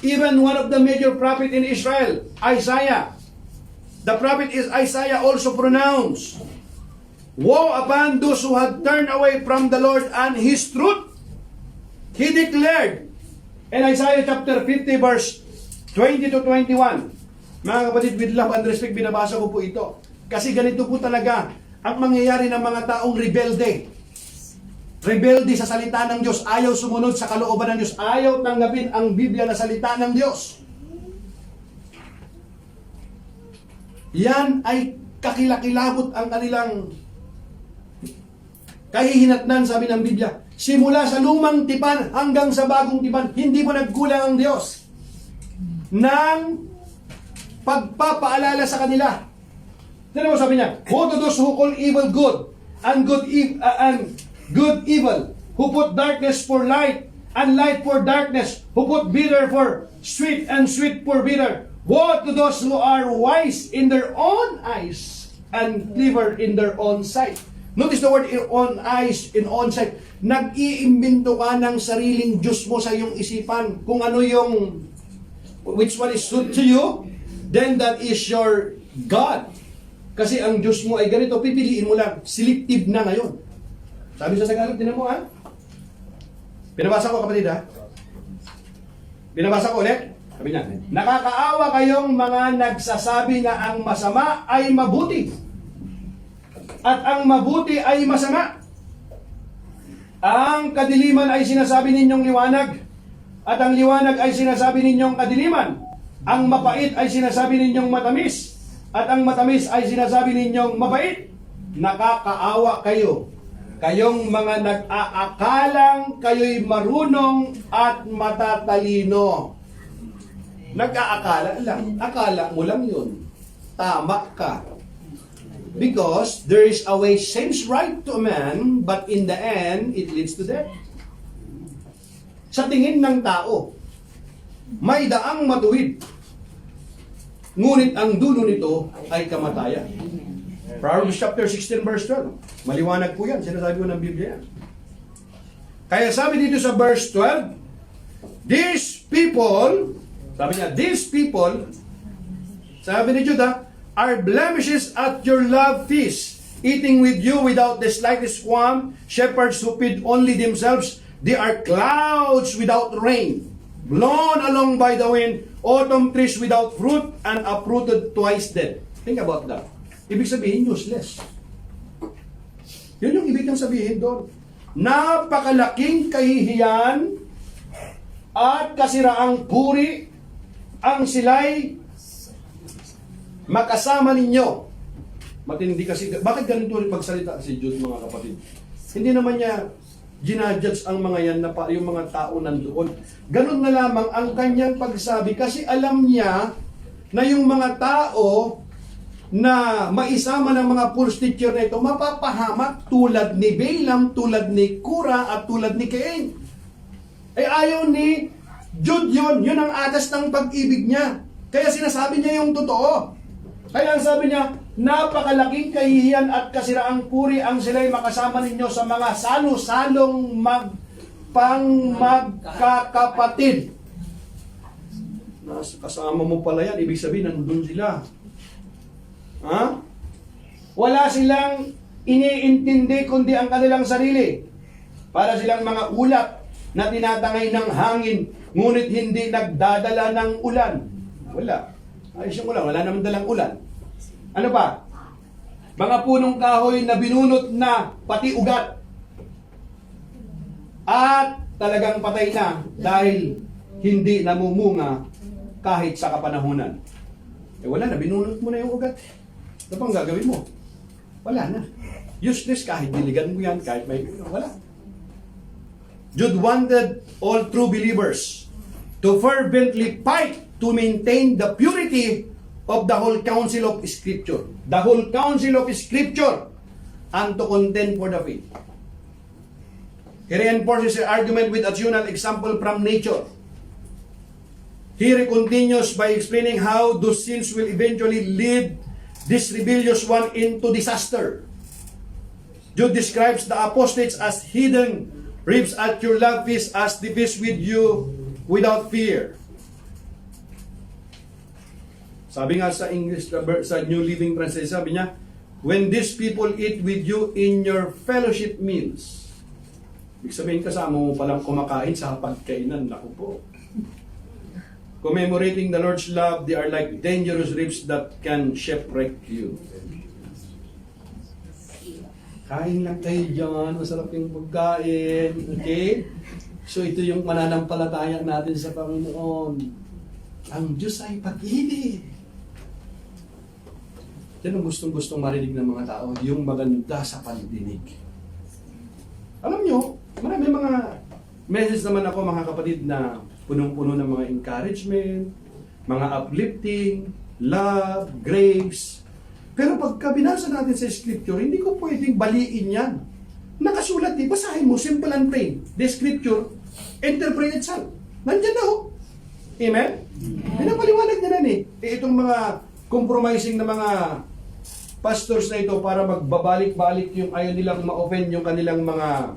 Even one of the major prophets in Israel, Isaiah, the prophet is Isaiah also pronounced, woe upon those who had turned away from the Lord and His truth. He declared in Isaiah chapter 50 verse 20 to 21. Mga kapatid, with love and respect, binabasa ko po ito. Kasi ganito po talaga ang mangyayari ng mga taong rebelde. Rebelde sa salita ng Diyos, ayaw sumunod sa kalooban ng Diyos, ayaw tanggapin ang Biblia na salita ng Diyos. Yan ay kakilakilabot ang kanilang kahihinatnan, sabi ng Biblia. Simula sa lumang tipan hanggang sa bagong tipan, hindi mo nagkulang ang Diyos ng pagpapaalala sa kanila. Tignan mo sabi niya, woe to those who call evil good and good evil, who put darkness for light and light for darkness, who put bitter for sweet and sweet for bitter. Woe to those who are wise in their own eyes and clever in their own sight. Notice the word in own eyes, in own sight. Nag-iimbento ka ng sariling Diyos mo sa iyong isipan. Kung ano yung, which one is suit to you, then that is your God. Kasi ang Diyos mo ay ganito, pipiliin mo lang. Selective na ngayon. Sabi sa Tagalog, tinan mo Pinabasa ko kapatid Binabasa ko ulit. Sabi niya, nakakaawa kayong mga nagsasabi na ang masama ay mabuti at ang mabuti ay masama. Ang kadiliman ay sinasabi ninyong liwanag at ang liwanag ay sinasabi ninyong kadiliman. Ang mapait ay sinasabi ninyong matamis at ang matamis ay sinasabi ninyong mabait. Nakakaawa kayo, kayong mga nag-aakalang kayo'y marunong at matatalino. Nag-aakala lang. Akala mo lang yun. Tama ka. Because there is a way seems right to a man, but in the end, it leads to death. Sa tingin ng tao, may daang matuwid. Ngunit ang dulo nito ay kamatayan. Proverbs chapter 16 verse 12. Maliwanag po yan. Sinasabi ko ng Biblia yan. Kaya sabi dito sa verse 12, these people, sabi niya, these people, sabi ni Judah, are blemishes at your love feast, eating with you without the slightest qualm, shepherds who feed only themselves. They are clouds without rain, blown along by the wind, autumn trees without fruit, and uprooted twice dead. Think about that. Ibig sabihin, useless. Yun yung ibig niyang sabihin doon. Napakalaking kahihiyan at kasiraang puri ang sila'y makasama ninyo. Matindi kasi, bakit ganito rin pagsalita si Jude mga kapatid? Hindi naman niya ginajudge ang mga yan na yung mga tao nandoon. Ganun na lamang ang kanyang pagsabi kasi alam niya na yung mga tao na maisama ng mga false teacher na ito mapapahamak tulad ni Balaam, tulad ni Kura at tulad ni Cain. Ay ayaw ni Jude yun ang atas ng pag-ibig niya. Kaya sinasabi niya yung totoo. Kaya sabi niya, napakalaking kahihiyan at kasiraang puri ang sila'y makasama ninyo sa mga salo-salong magkakapatid. Kasama mo pala yan, ibig sabihin, nandun sila. Ha? Wala silang iniintindi kundi ang kanilang sarili. Para silang mga ulap na tinatangay ng hangin, ngunit hindi nagdadala ng ulan. Wala. Ayos yung ulan, wala naman dalang ulan. Ano pa? Mga punong kahoy na binunot na pati ugat. At talagang patay na dahil hindi namumunga kahit sa kapanahunan. Eh wala na, binunot mo na yung ugat. Ano pang gagawin mo? Wala na. Useless kahit diligan mo yan, kahit may wala. Jude wanted all true believers to fervently fight to maintain the purity of the whole counsel of Scripture. The whole counsel of Scripture and to contend for the faith. He reinforces the argument with additional example from nature. Here he continues by explaining how those sins will eventually lead this rebellious one into disaster. Jude describes the apostates as hidden reaps at your love feast as the feast with you without fear. Sabi nga sa English, sa New Living Translation, sabi niya, when these people eat with you in your fellowship meals. Ibig sabihin, kasama mo palang kumakain sa pagkainan. Naku po. Commemorating the Lord's love, they are like dangerous reefs that can shipwreck you. Kain lang kayo dyan, masarap yung pagkain. Okay? So ito yung mananampalataya natin sa Panginoon. Ang Diyos ay pag-ibig. Yan ang gustong-gustong marinig ng mga tao, yung maganda sa pandinig. Alam nyo, marami mga message naman ako mga kapatid na punong-puno ng mga encouragement, mga uplifting, love, grace. Pero pagka binasa natin sa Scripture, hindi ko pwedeng baliin yan. Nakasulat, basahin mo, simple and plain. The Scripture, interpret itself. Nandyan na ho. Amen? Pinapaliwanag na nan eh. Itong mga compromising na mga pastors na ito para magbabalik-balik yung ayaw nilang ma-offend yung kanilang mga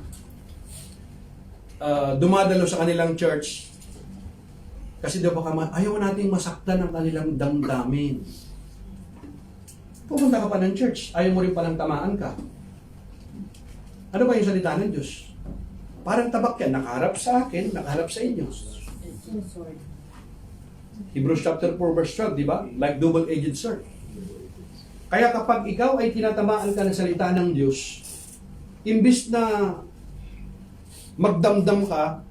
dumadalo sa kanilang church. Kasi daw baka ayaw nating masaktan ang kanilang damdamin. Pupunta ka pa ng church, ayaw mo rin palang tamaan ka. Ano ba yung salita ng Diyos? Parang tabak yan, nakaharap sa akin, nakaharap sa inyo. Hebrews chapter 4 verse 12, di ba? Like double-edged sword. Kaya kapag ikaw ay tinatamaan ka ng salita ng Diyos, imbis na magdamdam ka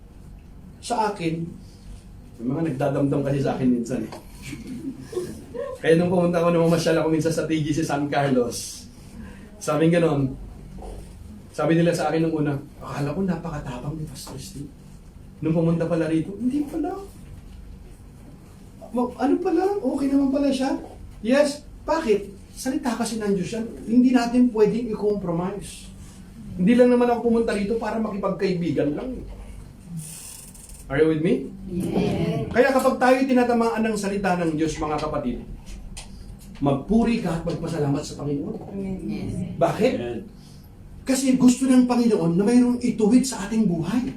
sa akin, may mga nagdadamdam kasi sa akin minsan eh. Kaya nung pumunta ako, namamasyal ako minsan sa TGC San Carlos, sabing ganon, sabi nila sa akin nung una, akala ko napakatapang ni Pastor Steve. Nung pumunta pala rito, hindi pala. Ano pala? Okay naman pala siya. Yes. Bakit? Salita kasi ng Diyos yan. Hindi natin pwedeng i-compromise. Hindi lang naman ako pumunta rito para makipagkaibigan lang. Are you with me? Yes. Kaya kapag tayo tinatamaan ng salita ng Diyos, mga kapatid, magpuri ka at magpasalamat sa Panginoon. Yes. Bakit? Kasi gusto ng Panginoon na mayroong ituwid sa ating buhay.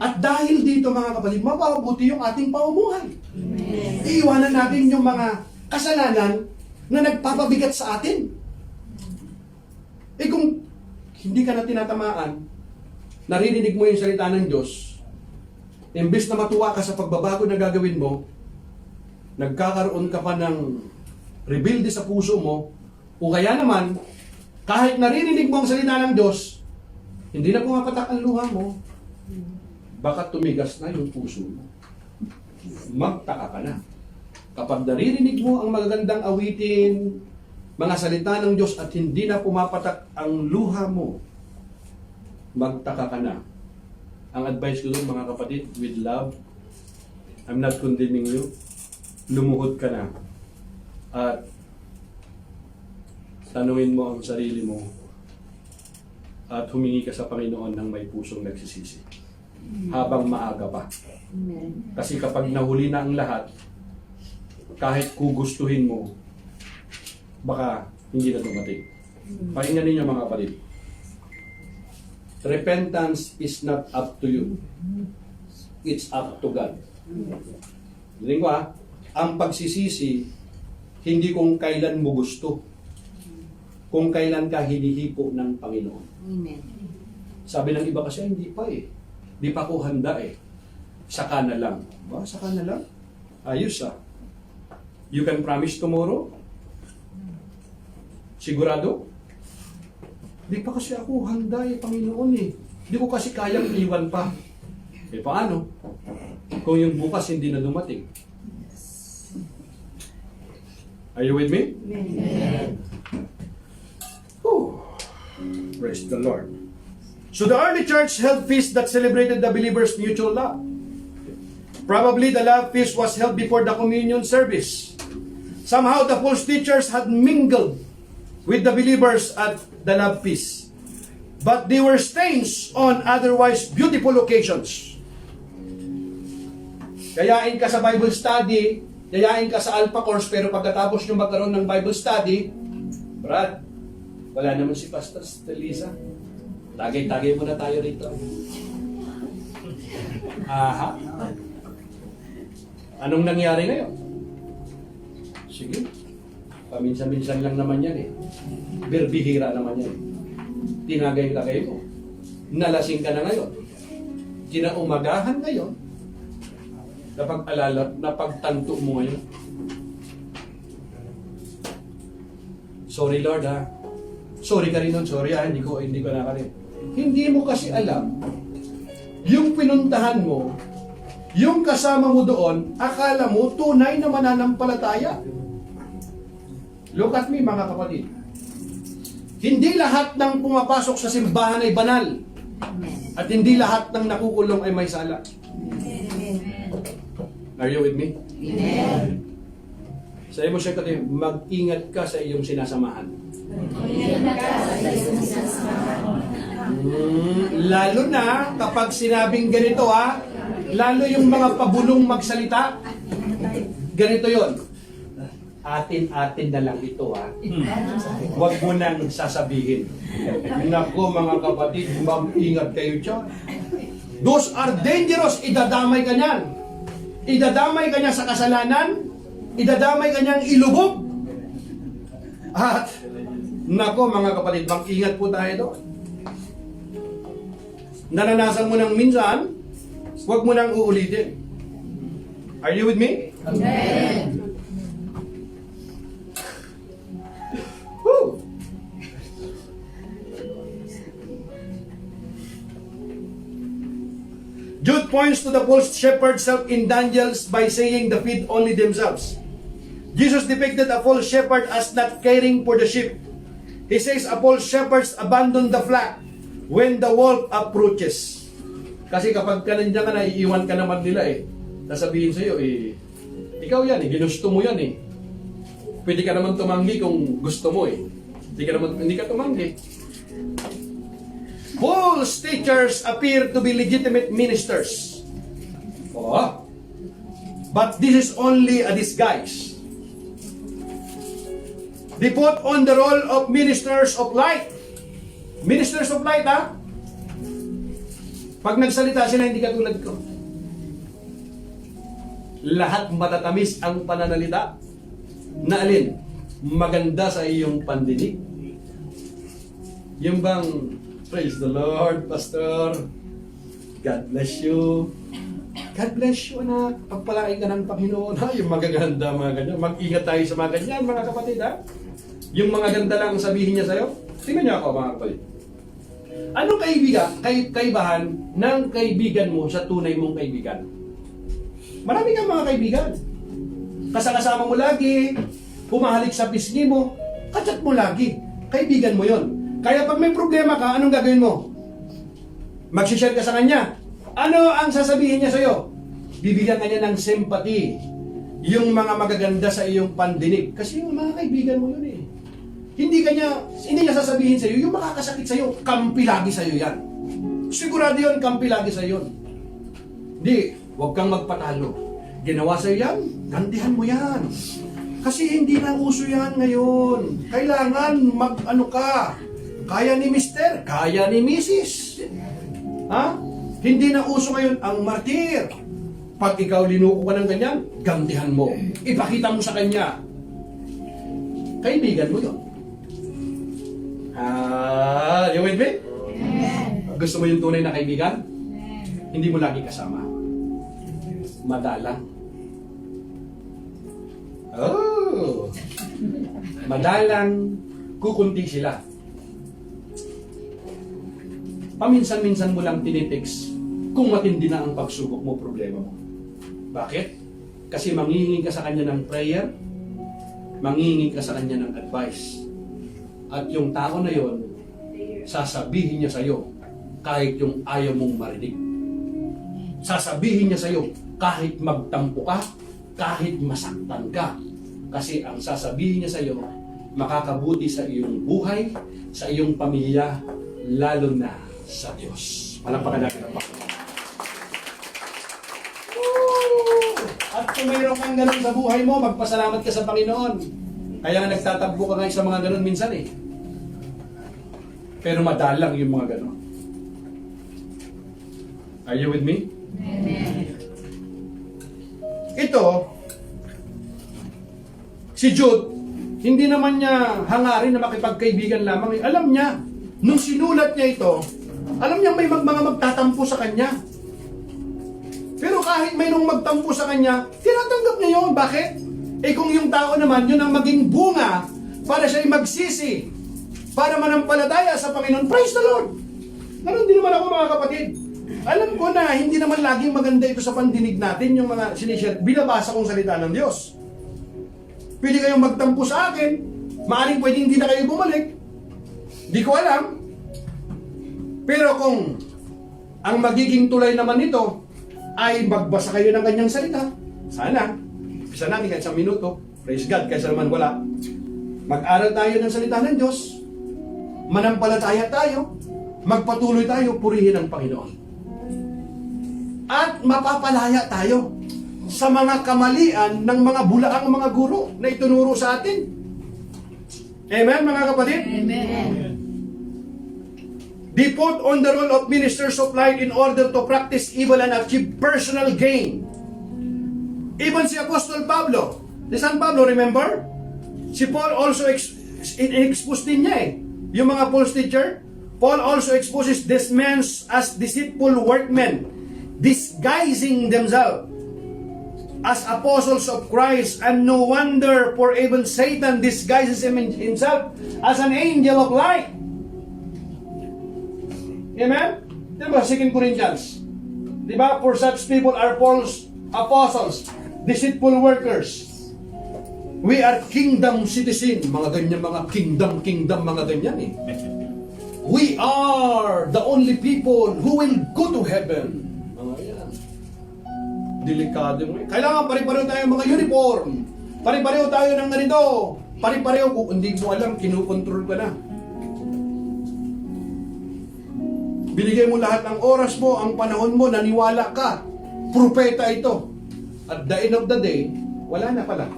At dahil dito, mga kapatid, mapapabuti yung ating pamumuhay. Iiwanan natin yung mga kasalanan na nagpapabigat sa atin. Eh kung hindi ka na tinatamaan, naririnig mo yung salita ng Diyos, imbes na matuwa ka sa pagbabago na gagawin mo, nagkakaroon ka pa ng rebelde sa puso mo, o kaya naman, kahit naririnig mo ang salita ng Diyos, hindi na pumapatak ang luha mo, baka tumigas na yung puso mo. Magtaka ka na. Kapag naririnig mo ang magagandang awitin, mga salita ng Diyos at hindi na pumapatak ang luha mo, magtaka ka na. Ang advice ko doon, mga kapatid, with love, I'm not condemning you, lumuhod ka na. At tanungin mo ang sarili mo at humingi ka sa Panginoon ng may pusong nagsisisi. Habang maaga pa. Kasi kapag nahuli na ang lahat, kahit kugustuhin mo, baka hindi na dumating. Pakinggan ninyo mga kapatid. Repentance is not up to you. It's up to God. Hindi ko ang pagsisisi, hindi kung kailan mo gusto. Kung kailan ka hinihipo ng Panginoon. Amen. Sabi ng iba kasi, hindi pa eh. Di pa ko handa eh. Saka na lang. Ba, saka na lang? Ayos ah. You can promise tomorrow? Sigurado? Di pa kasi ako handa eh, Panginoon eh. Di ko kasi kayang iwan pa. Eh paano? Kung yung bukas hindi na dumating. Are you with me? Amen. Whew. Praise the Lord. So the early church held feasts that celebrated the believers' mutual love. Probably the love feast was held before the communion service. Somehow the false teachers had mingled with the believers at the love feast. But they were stains on otherwise beautiful occasions. Yayain ka sa Bible study, yayain ka sa Alpha Course, pero pagkatapos nyo magkaroon ng Bible study, Brad, wala naman si Pastor Stelisa. Tagay-tagay muna tayo rito. Aha. Anong nangyari ngayon? Sige. Paminsan-minsan lang naman yan eh. Birbihira naman yan eh. Tinagay-tagay mo. Nalasing ka na ngayon. Kinaumagahan ngayon. Napag-alala, napagtanto mo ngayon. Sorry Lord ha. Sorry ka rin nun, sorry ha, hindi ko nakarin. Hindi mo kasi alam, yung pinuntahan mo, yung kasama mo doon, akala mo tunay na mananampalataya. Look at me mga kapatid. Hindi lahat ng pumapasok sa simbahan ay banal. At hindi lahat ng nakukulong ay may sala. Are you with me? Amen. Sa mo siya kasi, mag-ingat ka sa iyong sinasamahan. Lalo na kapag sinabing ganito lalo yung mga pabulong magsalita, ganito yon. Atin-atin na lang ito Huwag mo nang sasabihin. Nako mga kapatid, mag-ingat kayo dyan. Those are dangerous. Idadamay ka niyan. Idadamay ka niya sa kasalanan. Idadamay ka niyang ilubog. At nako mga kapatid, mag-ingat po tayo doon. Naranasan mo nang minsan, huwag mo nang uulitin. Are you with me? Amen. Woo! Jude points to the false shepherd's self-indulgence by saying the feed only themselves. Jesus depicted a false shepherd as not caring for the sheep. He says a false shepherd abandon the flock when the wolf approaches. Kasi kapag ka nandiyan ka na, iiwan ka naman nila Sasabihin sa'yo ikaw yan ginusto mo yan Pwede ka naman tumanggi kung gusto mo Hindi ka tumanggi. False teachers appear to be legitimate ministers. But this is only a disguise. They put on the role of ministers of light. Ministers of light, Pag nagsalita sila, hindi katulad ko. Lahat matatamis ang pananalita. Na alin? Maganda sa iyong pandinig. Yung bang, praise the Lord, Pastor. God bless you. God bless you, anak. Pagpalain ka ng Panginoon, Yung magaganda, mga ganyan. Mag-ingat tayo sa mga ganyan, mga kapatid, Yung mga ganda lang sabihin niya sa'yo. Tingnan niyo ako, mga kapatid. Anong kaibahan ng kaibigan mo sa tunay mong kaibigan? Marami kang mga kaibigan. Kasama mo lagi, pumahalik sa pisngi mo, kachat mo lagi. Kaibigan mo yon. Kaya pag may problema ka, anong gagawin mo? Mag-share ka sa kanya. Ano ang sasabihin niya sa'yo? Bibigyan ka niya ng sympathy. Yung mga magaganda sa iyong pandinig. Kasi yung mga kaibigan mo yun Hindi niya sasabihin sa'yo, yung makakasakit sa'yo, kampi lagi sa'yo yan. Sigurado yun, kampi lagi sa'yo yun. Hindi, huwag kang magpatalo. Ginawa sa'yo yan, gantihan mo yan. Kasi hindi na uso yan ngayon. Kailangan mag-ano ka. Kaya ni Mister, kaya ni Mrs. Ha? Hindi na uso ngayon ang martir. Pag ikaw linuko ka ng ganyan, gantihan mo. Ipakita mo sa kanya. Kaibigan mo yun. You with me? Gusto mo yung tunay na kaibigan? Hindi mo lagi kasama. Madalang. Oh! Madalang, kukunti sila. Paminsan-minsan mo lang tinitext kung matindi na ang pagsubok mo, problema mo. Bakit? Kasi manghihingi ka sa kanya ng prayer, manghihingi ka sa kanya ng advice. At yung tao na yon, sasabihin niya sa'yo kahit yung ayaw mong marinig. Sasabihin niya sa'yo kahit magtampo ka, kahit masaktan ka. Kasi ang sasabihin niya sa'yo, makakabuti sa iyong buhay, sa iyong pamilya, lalo na sa Diyos. Palakpakan natin ang Panginoon. At kung mayroon kang ganun sa buhay mo, magpasalamat ka sa Panginoon. Kaya nga nagtatabgo ka ngayon sa mga ganun minsan eh. Pero madalang yung mga ganun. Are you with me? Amen. Ito, si Jude, hindi naman niya hangarin na makipagkaibigan lamang. Alam niya, nung sinulat niya ito, alam niya may mga magtatampo sa kanya. Pero kahit mayroong magtampo sa kanya, tinatanggap niya yun. Bakit? Eh kung yung tao naman, yun ang maging bunga para siya magsisi, para manampalataya sa Panginoon. Praise the Lord! Ganon din naman ako mga kapatid. Alam ko na hindi naman laging maganda ito sa pandinig natin, yung mga sinishare, binabasa kong salita ng Diyos. Pwede kayong magtampo sa akin, maaring pwede hindi na kayo bumalik. Di ko alam. Pero kung ang magiging tulay naman nito ay magbasa kayo ng kanyang salita, sana, isa natin kahit sa minuto, praise God, kaysa naman wala, mag-aral tayo ng salita ng Diyos, manampalataya tayo, magpatuloy tayo, purihin ang Panginoon. At mapapalaya tayo sa mga kamalian ng mga bulaang mga guro na itunuro sa atin. Amen, mga kapatid? Amen. They put on the role of ministers of light in order to practice evil and achieve personal gain. Even si Apostol Pablo, si San Pablo, remember? Si Paul also expose din niya eh. Yung mga false teacher, Paul also exposes these men as deceitful workmen, disguising themselves as apostles of Christ, and no wonder, for even Satan disguises himself as an angel of light. Amen? Diba, 2 Corinthians. Diba, for such people are false apostles, deceitful workers. We are kingdom citizen. Mga ganyan, mga kingdom, mga ganyan eh. We are the only people who will go to heaven. Mga yan. Delikado mo eh. Kailangan pare-pareho tayo mga uniform. Pare-pareho tayo ng ganito. Pare-pareho, kung hindi mo alam, kinukontrol ka na. Binigay mo lahat ng oras mo, ang panahon mo, naniwala ka. Propeta ito. At the end of the day, wala na pala.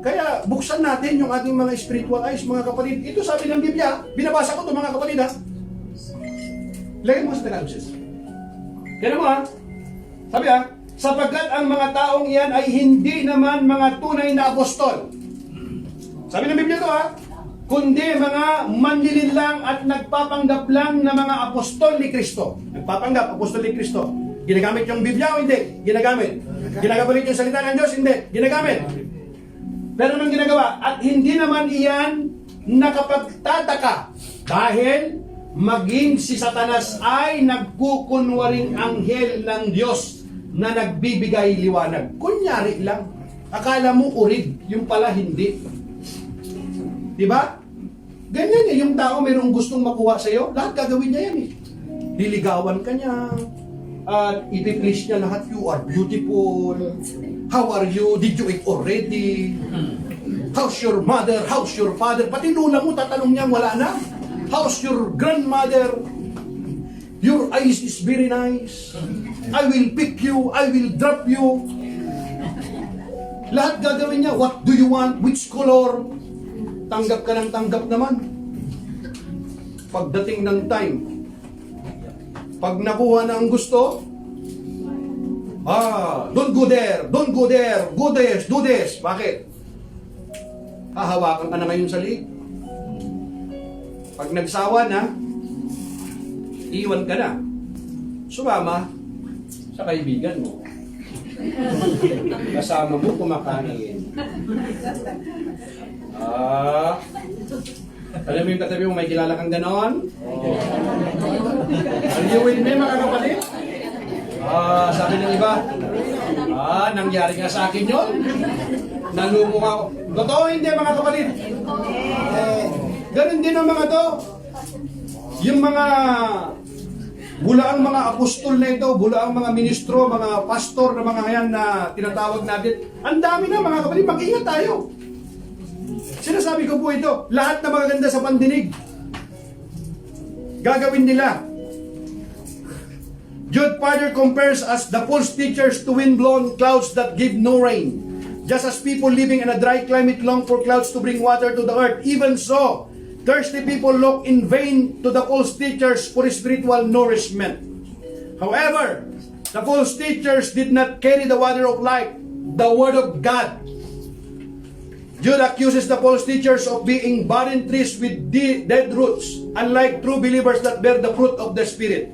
Kaya buksan natin yung ating mga spiritual eyes, mga kapatid. Ito sabi ng Biblia, binabasa ko ito mga kapatid ha. Lagay mo sa Tagalog sis. Kaya mo ha. Sabi ha, sapagkat ang mga taong iyan ay hindi naman mga tunay na apostol. Sabi ng Biblia ito ha, kundi mga manlilinlang at nagpapanggap lang na mga apostol ni Kristo. Nagpapanggap, apostol ni Kristo. Ginagamit yung Biblia o hindi? Ginagamit. Ginagamit yung salita ng Diyos? Hindi. Ginagamit. Pero nang ginagawa, at hindi naman iyan nakapagtataka dahil maging si Satanas ay nagkukunwaring anghel ng Diyos na nagbibigay liwanag. Kunyari lang. Akala mo urig, yung pala hindi. Diba? Ganyan eh, yung tao mayroong gustong makuha sa'yo, lahat gagawin niya yan eh. Liligawan ka niya, at i-please niya lahat, you are beautiful, how are you, did you eat already, how's your mother, how's your father, pati lula mo tatanong niya, wala na, how's your grandmother, your eyes is very nice, I will pick you, I will drop you. Lahat gagawin niya. What do you want? Which color? Tanggap ka ng tanggap naman. Pagdating ng time, pag nakuha na ang gusto, don't go there, don't go there, go this, do this. Bakit? Hahawakan ka na ngayon sa liig. Pag nagsawa na, iwan ka na. Sumama sa kaibigan mo. Kasama mo kumakain. Alam mo yung katabi mo, may kilala kang ganon? Are you with me, mga kapatid? Sabi ng iba, nangyari nga sa akin yun. Nalumong ako. Totoo hindi, mga kapatid? Ganon din ang mga to. Yung mga bulaang mga apostol na ito, bulaang mga ministro, mga pastor na mga yan na tinatawag natin, ang dami na, mga kapatid, mag-ingat tayo. Sinasabi ko po ito, lahat na magaganda sa pandinig, gagawin nila. Jude further compares us, the false teachers, to wind-blown clouds that give no rain. Just as people living in a dry climate long for clouds to bring water to the earth, even so, thirsty people look in vain to the false teachers for spiritual nourishment. However, the false teachers did not carry the water of life, the word of God. Jude accuses the false teachers of being barren trees with dead roots, unlike true believers that bear the fruit of the Spirit.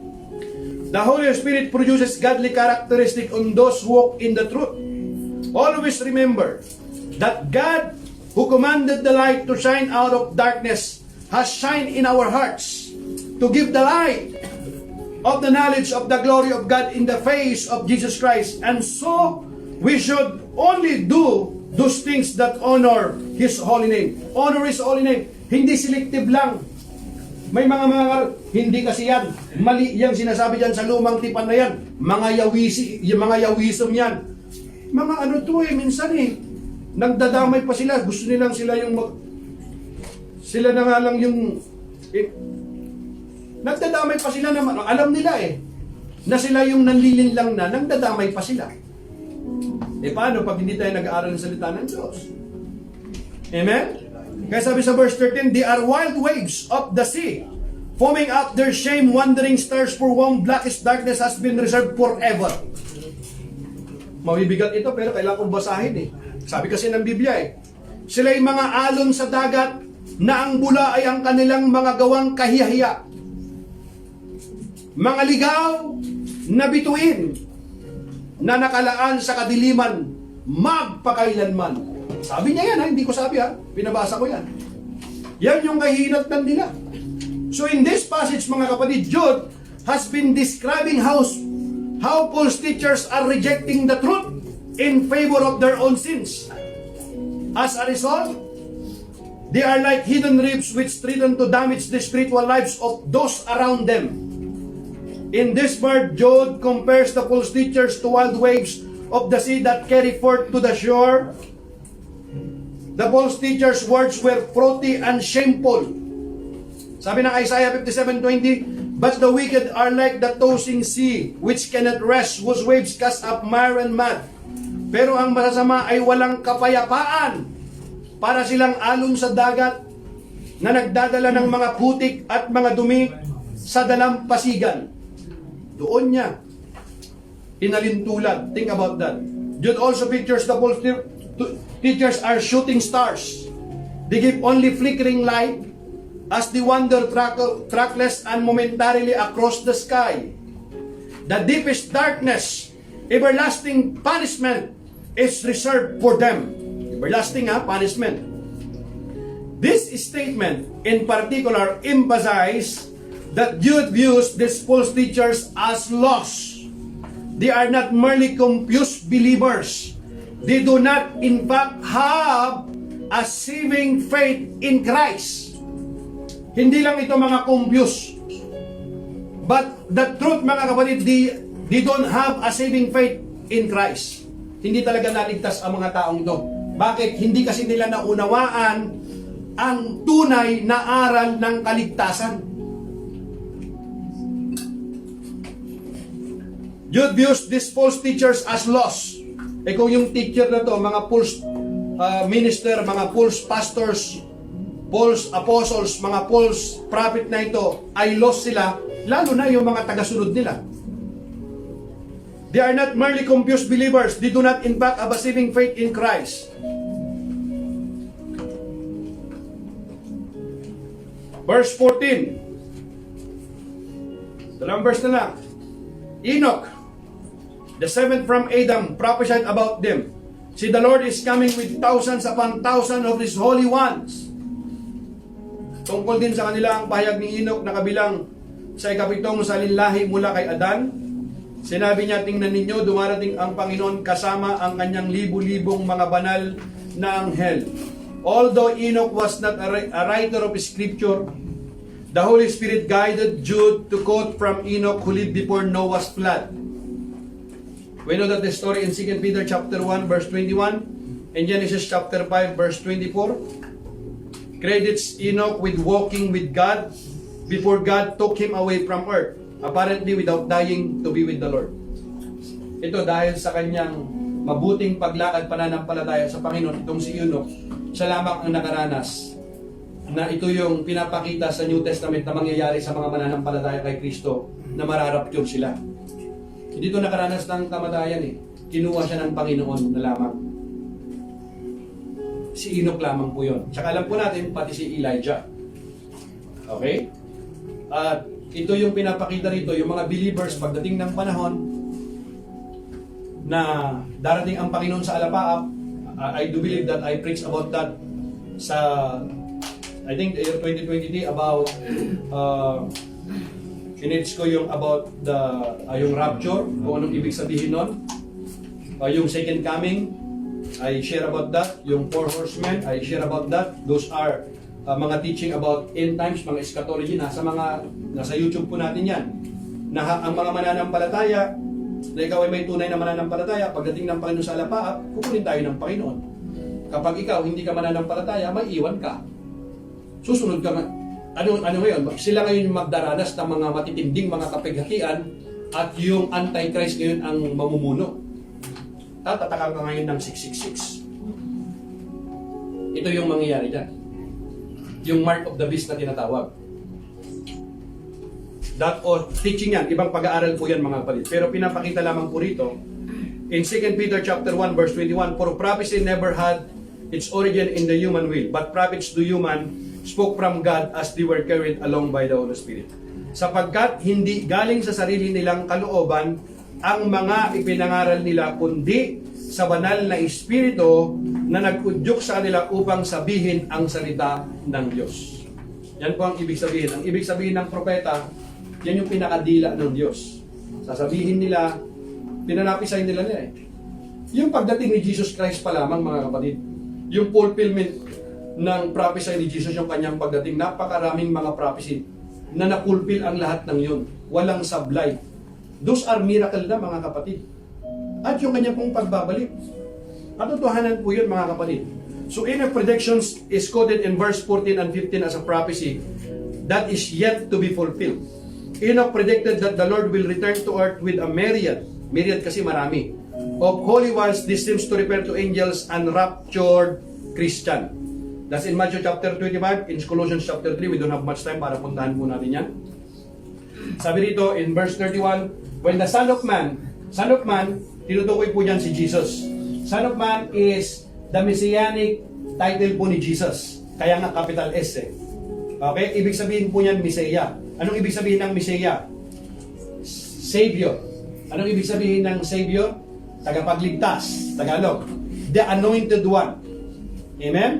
The Holy Spirit produces godly characteristics on those who walk in the truth. Always remember that God, who commanded the light to shine out of darkness, has shined in our hearts to give the light of the knowledge of the glory of God in the face of Jesus Christ. And so, we should only do those things that honor His holy name. Honor His holy name. Hindi selective lang. May mga hindi kasi yan. Mali yung sinasabi dyan sa lumang tipan na yan. Mga yawisom yan. Mga ano to minsan nagdadamay pa sila. Gusto nilang sila yung sila na nga lang yung nagdadamay pa sila naman. Alam nila na sila yung nanlilinlang na, nagdadamay pa sila. Paano pag hindi tayo nag-aaral ng salita ng Diyos? Amen? Kaya sabi sa verse 13, they are wild waves of the sea, foaming up their shame, wandering stars for whom blackest darkness has been reserved forever. Mabibigat ito, pero kailangan kong basahin Sabi kasi ng Biblia sila ay mga alon sa dagat na ang bula ay ang kanilang mga gawang kahiyahiya. Mga ligaw na bituin na nakalaan sa kadiliman magpakailanman. Sabi niya yan, hindi ko sabi pinabasa ko yan. Yan yung kahinatnan nila. So in this passage, mga kapatid, Jude has been describing how false teachers are rejecting the truth in favor of their own sins. As a result, they are like hidden reefs which threaten to damage the spiritual lives of those around them. In this part, Jude compares the false teachers to wild waves of the sea that carry forth to the shore. The false teachers' words were frothy and shameful. Sabi ng Isaiah 57:20, but the wicked are like the tossing sea, which cannot rest, whose waves cast up mire and mud. Pero ang masasama ay walang kapayapaan, para silang alon sa dagat na nagdadala ng mga putik at mga dumi sa dalampasigan. Doon niya inalintulan. Think about that. Jude also pictures the false teachers are shooting stars. They give only flickering light as they wander trackless and momentarily across the sky. The deepest darkness, everlasting punishment is reserved for them. Everlasting punishment. This statement in particular emphasizes that Jude views these false teachers as lost. They are not merely confused believers. They do not in fact have a saving faith in Christ. Hindi lang ito mga confused. But the truth, mga kapatid, they don't have a saving faith in Christ. Hindi talaga naligtas ang mga taong ito. Bakit? Hindi kasi nila naunawaan ang tunay na aral ng kaligtasan. Jude views these false teachers as lost. Eh kung yung teacher na to, mga false minister, mga false pastors, false apostles, mga false prophet na ito, ay lost sila, lalo na yung mga tagasunod nila. They are not merely confused believers. They do not in fact have a saving faith in Christ. Verse 14. Dalawang verse na lang. Enoch, the seventh from Adam, prophesied about them. See, the Lord is coming with thousands upon thousands of His holy ones. Tungkol din sa kanila ang pahayag ni Enoch na kabilang sa ikapitong salinlahi mula kay Adan. Sinabi niya, tingnan ninyo, dumarating ang Panginoon kasama ang kanyang libu-libong mga banal na anghel. Although Enoch was not a writer of scripture, the Holy Spirit guided Jude to quote from Enoch who lived before Noah's flood. We know that the story in 2 Peter chapter 1 verse 21 and Genesis chapter 5 verse 24 credits Enoch with walking with God before God took him away from earth, apparently without dying to be with the Lord. Ito dahil sa kanyang mabuting paglakad pananampalataya sa Panginoon, itong si Enoch, siya lamang ang nakaranas na ito yung pinapakita sa New Testament na mangyayari sa mga mananampalataya kay Kristo na mararapture sila. Hindi ito nakaranas ng kamatayan eh. Kinuha siya ng Panginoon na lamang. Si Enoch lamang po yun. Tsaka alam po natin, pati si Elijah. Okay? At ito yung pinapakita rito, yung mga believers pagdating ng panahon na darating ang Panginoon sa alapaap. I do believe that I preached about that sa I think the year 2023 about kinits ko yung about the yung rapture, kung anong ibig sabihin nun. Yung second coming, I share about that. Yung four horsemen, I share about that. Those are mga teaching about end times, mga eschatology, nasa YouTube po natin yan. Na ang mga mananampalataya, na ikaw ay may tunay na mananampalataya, pagdating ng Panginoon sa alapaap, kukunin tayo ng Panginoon. Kapag ikaw hindi ka mananampalataya, maiiwan ka. Susunod ka ano ngayon? Sila ngayon yung magdaranas ng mga matitinding mga kapighatian at yung Antichrist ngayon ang mamumuno. Tatatakan ka ngayon ng 666. Ito yung mangyayari dyan. Yung mark of the beast na tinatawag. That or teaching yan, ibang pag-aaral po yan mga kapatid. Pero pinapakita lamang po rito in 2 Peter chapter 1 verse 21, for prophecy never had its origin in the human will, but prophets to human spoke from God as they were carried along by the Holy Spirit. Sapagkat hindi galing sa sarili nilang kalooban ang mga ipinangaral nila, kundi sa banal na Espiritu na nag-udyok sa kanila upang sabihin ang salita ng Diyos. Yan po ang ibig sabihin. Ang ibig sabihin ng propeta, yan yung pinakadila ng Diyos. Sasabihin nila, pinanapisahin nila eh. Yung pagdating ni Jesus Christ pa lamang mga kapatid, yung fulfillment ng prophecy ni Jesus, yung kanyang pagdating, napakaraming mga prophecy na na-fulfill ang lahat ng yun. Walang sablay. Those are miracle na mga kapatid. At yung kanya pong pagbabalik. Katotohanan po yun mga kapatid. So Enoch predictions is quoted in verse 14 and 15 as a prophecy that is yet to be fulfilled. Enoch predicted that the Lord will return to earth with a myriad kasi marami, of holy ones. This seems to refer to angels and raptured Christian. That's in Matthew chapter 25, in Colossians chapter 3. We don't have much time para puntahan po natin yan. Sabi dito in verse 31, when the Son of Man, tinutukoy po yan si Jesus. Son of Man is the messianic title po ni Jesus. Kaya nga capital S eh. Okay? Ibig sabihin po yan, Messiah. Anong ibig sabihin ng Messiah? Savior. Anong ibig sabihin ng Savior? Tagapagligtas. Tagalog. The Anointed One. Amen?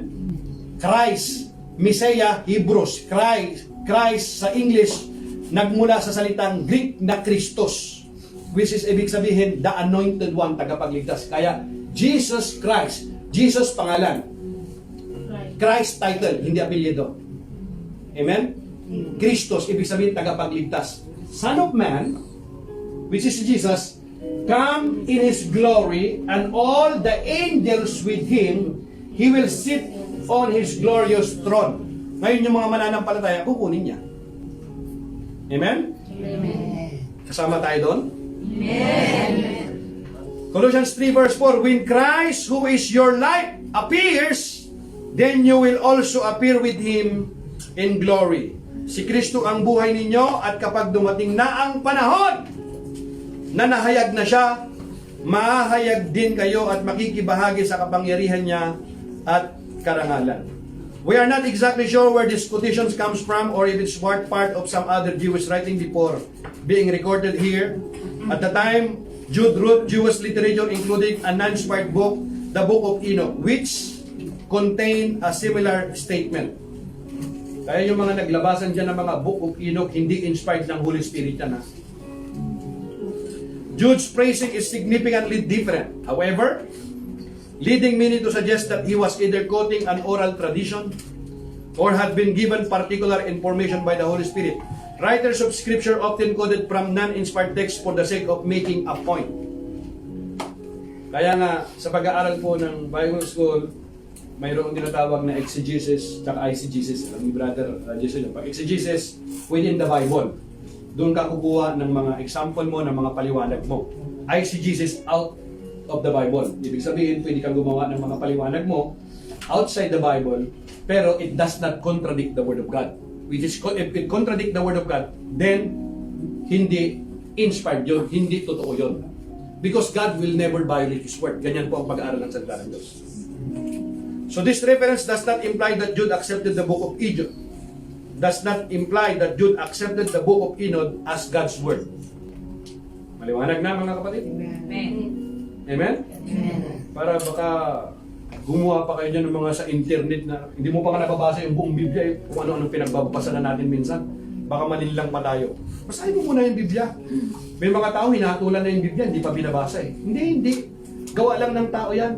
Christ. Messiah, Hebrews. Christ sa English, nagmula sa salitang Greek na Christos, which is ibig sabihin, the Anointed One, tagapagligtas. Kaya, Jesus Christ. Jesus pangalan. Christ title, hindi apelyido. Amen? Christos, ibig sabihin, tagapagligtas. Son of Man, which is Jesus, come in His glory, and all the angels with Him, He will sit on His glorious throne. Ngayon yung mga mananampalataya, kukunin niya. Amen? Amen. Kasama tayo doon? Amen. Colossians 3 verse 4, when Christ, who is your life, appears, then you will also appear with Him in glory. Si Kristo ang buhay ninyo at kapag dumating na ang panahon na nahayag na siya, mahayag din kayo at makikibahagi sa kapangyarihan niya at karangalan. We are not exactly sure where this quotation comes from or if it's part of some other Jewish writing before being recorded here. At the time, Jude wrote Jewish literature including a non-inspired book, the Book of Enoch, which contained a similar statement. Kaya yung mga naglabasan dyan ng mga Book of Enoch, hindi inspired ng Holy Spirit yan. Jude's phrasing is significantly different. However, leading many to suggest that he was either quoting an oral tradition or had been given particular information by the Holy Spirit. Writers of Scripture often quoted from non-inspired texts for the sake of making a point. Kaya nga, sa pag-aaral po ng Bible School, mayroong tinatawag na exegesis at eisegesis. Alam ni Brother Jason, pag exegesis within the Bible, doon ka kukuha ng mga example mo, ng mga paliwanag mo. Eisegesis out of the Bible. Ibig sabihin, pwede kang gumawa ng mga paliwanag mo outside the Bible, pero it does not contradict the Word of God. Which is, if it contradict the Word of God, then hindi inspired yun, hindi totoo yun. Because God will never violate His Word. Ganyan po ang pag-aaral ng salita ng Diyos. So this reference does not imply that Jude accepted the book of Enoch. Does not imply that Jude accepted the book of Enoch as God's Word. Maliwanag na mga kapatid? Amen. Amen? Amen. Para baka gumawa pa kayo dyan ng mga sa internet na hindi mo pa nga nababasa yung buong Biblia kung ano-anong pinagbabasa na natin minsan. Baka malinlang pa tayo. Basahin mo muna yung Biblia. May mga tao hinatulan na yung Biblia, hindi pa binabasa eh. Hindi. Gawa lang ng tao yan.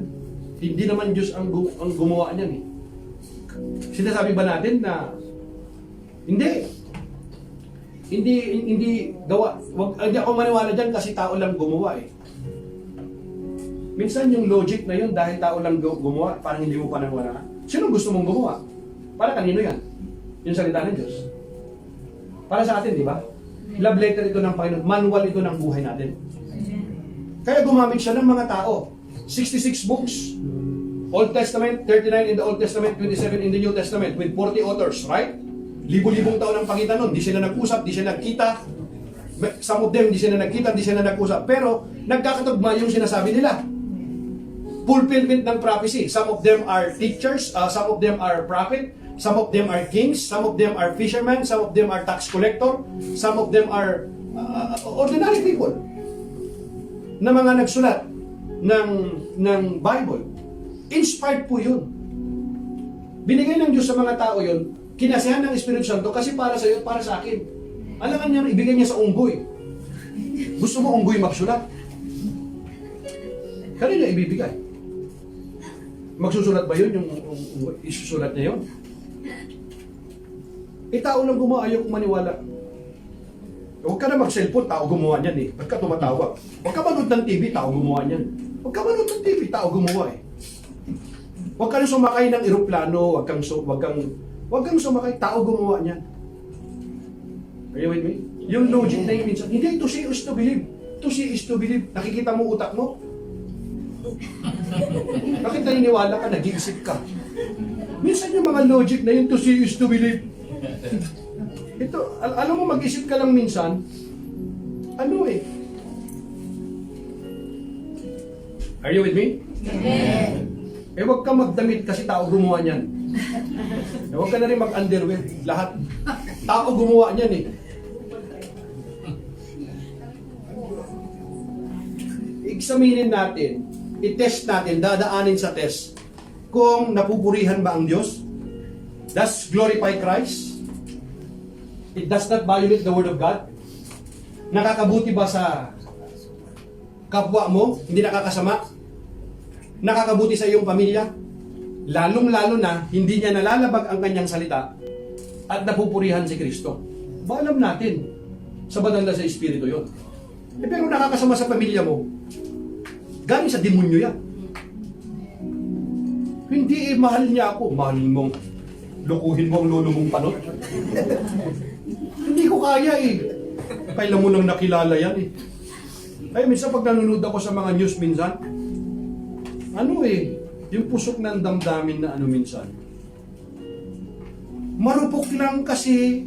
Hindi naman Diyos ang gumawa niyan eh. Sinasabi ba natin na hindi gawa. Hindi ako maniwala dyan kasi tao lang gumawa eh. Minsan yung logic na yun dahil tao lang gumawa, parang hindi mo pananiwala. Sino gusto mong gumawa? Para kanino yan? Yung salita ng Diyos. Para sa atin, di ba? Love letter ito ng Panginoon. Manual ito ng buhay natin. Kaya gumamit siya ng mga tao. 66 books. Old Testament, 39 in the Old Testament, 27 in the New Testament with 40 authors, right? Libo-libong taon ang pagitan nun. Di sila nag-usap, di sila nagkita. Some of them, di sila nagkita, di sila nag-usap. Pero, nagkakatugma yung sinasabi nila. Fulfillment ng prophecy. Some of them are teachers, some of them are prophet, some of them are kings, some of them are fishermen, some of them are tax collector, some of them are ordinary people na mga nagsulat ng Bible. Inspired po yun. Binigay ng Diyos sa mga tao yun, kinasihan ng Espiritu Santo kasi para sa iyo, para sa akin. Alam niya, ibigay niya sa unggoy. Gusto mo unggoy magsulat? Kanina ibibigay. Magsusulat ba yun? Yung isusulat niya yun? Tao lang gumawa, ayaw kong maniwala. Huwag ka na mag-cellphone, tao gumawa niyan eh. Ba't ka tumatawag? Huwag ka manood ng TV, tao gumawa niyan. Huwag ka manood ng TV, tao gumawa eh. Huwag ka na sumakay ng eroplano, huwag kang sumakay, tao gumawa niyan. Are you with me? Yung logic na yun minsan, hindi, to see is to believe. To see is to believe. Nakikita mo utak mo? Bakit naniniwala ka, nag-iisip ka? Minsan yung mga logic na yun, to see is to believe. Ito, alam mo, mag-isip ka lang minsan, Are you with me? Amen. Huwag ka magdamit kasi tao gumawa niyan. Huwag ka na rin mag-underwear. Lahat. Tao gumawa niyan eh. Examinin natin, i-test natin, dadaanin sa test, kung napupurihan ba ang Diyos? Does glorify Christ? It does not violate the Word of God? Nakakabuti ba sa kapwa mo? Hindi nakakasama? Nakakabuti sa iyong pamilya? Lalong-lalo na, hindi niya nalalabag ang kanyang salita at napupurihan si Kristo. Ba alam natin, sa banal na sa Espiritu yun. Pero nakakasama sa pamilya mo, galing sa demonyo yan. Hindi mahal niya ako. Mahalin mong, lukuhin mo ang lolo mong panot. Hindi ko kaya eh. Kailan mo nang nakilala yan eh. Ay, minsan pag nanonood ako sa mga news minsan, yung pusok ng damdamin na minsan. Marupok lang kasi.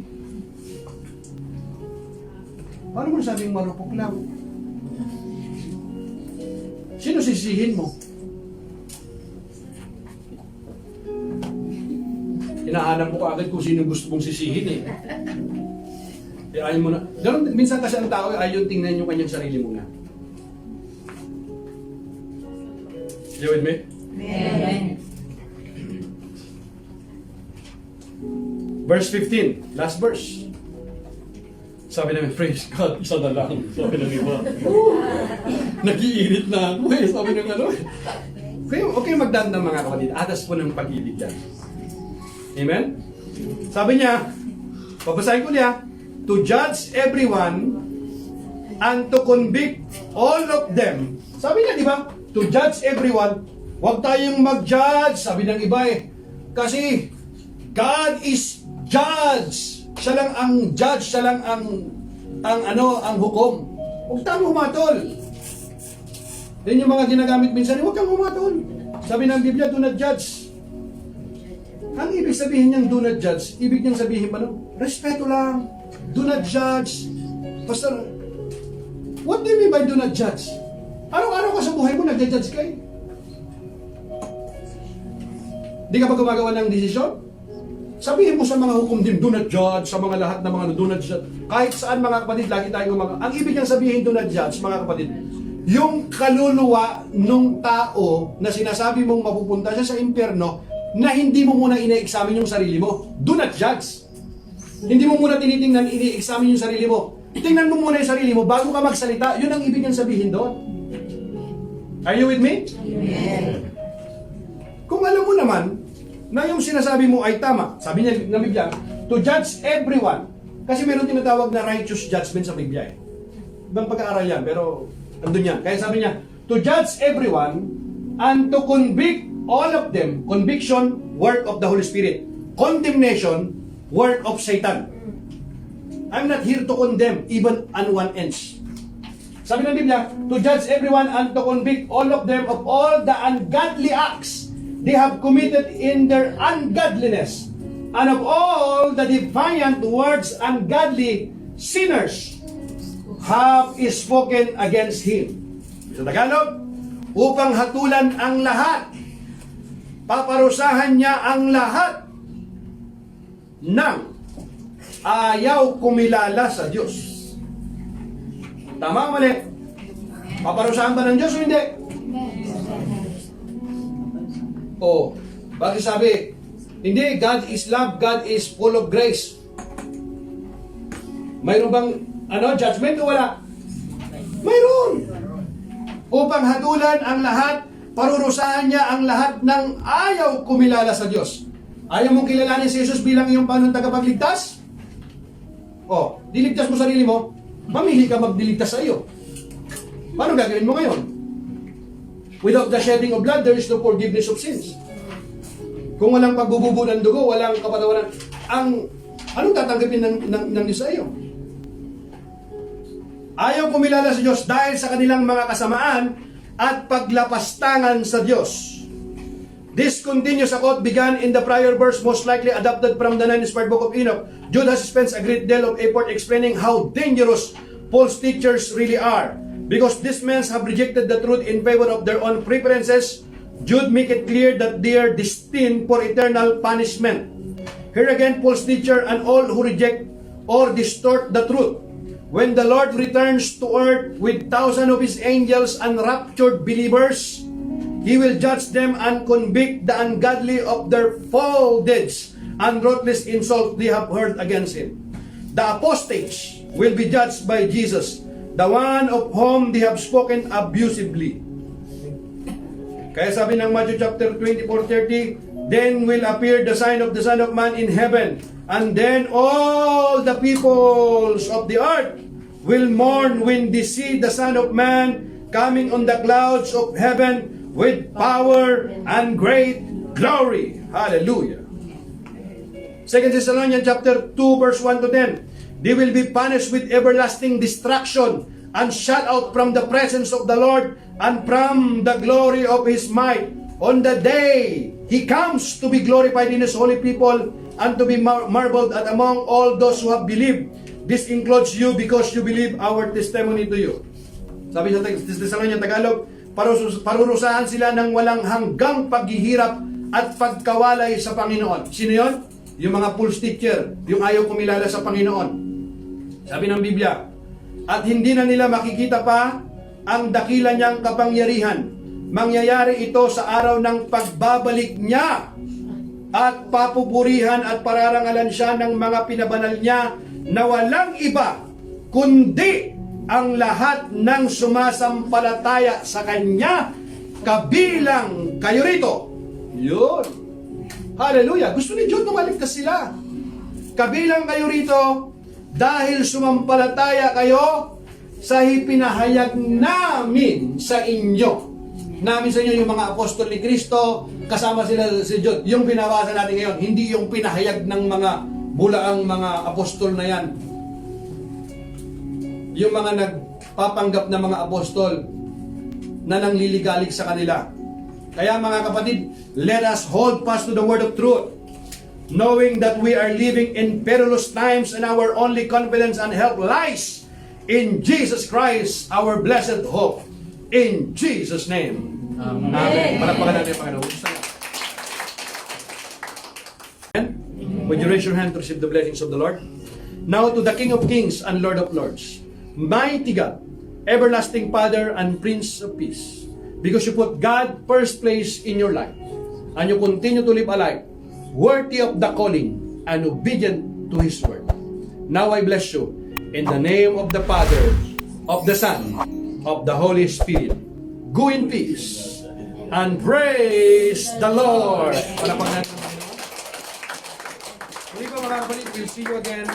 Paano mo sabing marupok lang? Sino sisihin mo? Hinahanap mo agad kung sino gusto mong sisihin eh. Ayaw mo na. Ganun, minsan kasi ang tao ayaw tingnan yung kanyang sarili muna. You with me? Amen. Verse 15, last verse. Sabi namin, praise God, isa na lang. Sabi ng iba. Nag-iinit na ako eh. Sabi ng ano. Okay magdanda mga kapatid. Atas po ng pag-ibig yan. Amen? Sabi niya, babasahin ko niya, to judge everyone and to convict all of them. Sabi niya, di ba? To judge everyone. Huwag tayong mag-judge. Sabi ng iba eh. Kasi God is judge. Siya lang ang judge, siya lang ang hukom. Huwag tayong humatol. Yan yung mga ginagamit minsan, huwag kang humatol. Sabi ng Biblia, do not judge. Ang ibig sabihin niyang do not judge, ibig niyang sabihin ba respeto lang. Do not judge. Pastor, what do you mean by do not judge? Araw-araw ka sa buhay mo, nagja-judge ka eh. Di ka ba gumagawa ng desisyon? Sabihin mo sa mga hukom din, do not judge, sa mga lahat ng mga do not judge. Kahit saan mga kapatid, lagi tayong ang ibig niyang sabihin, do not judge, mga kapatid, yung kaluluwa ng tao na sinasabi mong mapupunta siya sa impyerno, na hindi mo muna ina-examine yung sarili mo. Do not judge. Hindi mo muna tinitingnan, ina-examine yung sarili mo. Tingnan mo muna yung sarili mo bago ka magsalita. Yun ang ibig niyang sabihin doon. Are you with me? Amen. Kung alam mo naman na yung sinasabi mo ay tama, sabi niya na Biblia, to judge everyone. Kasi meron tinatawag na righteous judgment sa Biblia eh. Ibang pag-aaral yan, pero andun yan. Kaya sabi niya, to judge everyone and to convict all of them. Conviction, work of the Holy Spirit. Condemnation, work of Satan. I'm not here to condemn even on one inch. Sabi ng Biblia, to judge everyone and to convict all of them of all the ungodly acts they have committed in their ungodliness, and of all the defiant words ungodly sinners have spoken against Him. Sa Tagalog, upang hatulan ang lahat, paparusahan niya ang lahat ng ayaw kumilala sa Diyos. Tama o mali? Paparusahan ba ng Diyos o hindi? O, bakit sabi? Hindi, God is love, God is full of grace. Mayroon bang judgment o wala? Mayroon. Upang hatulan ang lahat, parurusahan niya ang lahat ng ayaw kumilala sa Diyos. Ayaw mong kilalanin si Jesus bilang iyong Panginoon tagapagligtas? O, diligtas mo sarili mo, mamili ka magdiligtas sa iyo. Paano gagawin mo ngayon? Without the shedding of blood, there is no forgiveness of sins. Kung walang pagbububo ng dugo, walang kapatawaran, anong tatanggapin ng Diyos sa iyo? Ayaw kumilala sa Diyos dahil sa kanilang mga kasamaan at paglapastangan sa Diyos. This continuous quote began in the prior verse, most likely adapted from the non-inspired book of Enoch. Jude has spent a great deal of effort explaining how dangerous false teachers really are. Because these men have rejected the truth in favor of their own preferences, Jude make it clear that they are destined for eternal punishment. Here again, false teacher and all who reject or distort the truth. When the Lord returns to earth with thousands of His angels and raptured believers, He will judge them and convict the ungodly of their foul deeds and ruthless insults they have heard against Him. The apostates will be judged by Jesus, the one of whom they have spoken abusively. Kaya sabi ng Matthew chapter 24:30, then will appear the sign of the Son of Man in heaven, and then all the peoples of the earth will mourn when they see the Son of Man coming on the clouds of heaven with power and great glory. Hallelujah. 2 Thessalonians chapter 2 verse 1 to 10. They will be punished with everlasting destruction and shut out from the presence of the Lord and from the glory of His might. On the day He comes to be glorified in His holy people and to be marveled at among all those who have believed. This includes you because you believe our testimony to you. Sabi sa Thessalonian Tagalog, parurusahan sila ng walang hanggang paghihirap at pagkawalay sa Panginoon. Sino yun? Yung mga false teacher, yung ayaw kumilala sa Panginoon. Sabi ng Biblia, at hindi na nila makikita pa ang dakila niyang kapangyarihan. Mangyayari ito sa araw ng pagbabalik niya at papupurihan at pararangalan siya ng mga pinabanal niya na walang iba kundi ang lahat ng sumasampalataya sa Kanya, kabilang kayo rito. Yun. Hallelujah. Gusto ni Diyos na maligtas sila. Kabilang kayo rito dahil sumampalataya kayo sa ipinahayag namin sa inyo. Namin sa inyo yung mga apostol ni Kristo, kasama sila si Diyos. Yung binabasa natin ngayon, hindi yung pinahayag ng mga bulaang mga apostol na yan. Yung mga nagpapanggap na mga apostol na nangliligalig sa kanila. Kaya mga kapatid, let us hold fast to the word of truth, knowing that we are living in perilous times and our only confidence and help lies in Jesus Christ, our blessed hope. In Jesus' name. Amen. Palakpakan natin ang Panginoon. Would you raise your hand to receive the blessings of the Lord? Now to the King of Kings and Lord of Lords, mighty God, everlasting Father and Prince of Peace, because you put God first place in your life, and you continue to live a life worthy of the calling and obedient to His word. Now I bless you in the name of the Father, of the Son, of the Holy Spirit. Go in peace and praise the Lord. Palakpakan natin. Muli po mga kapatid, we'll see you again,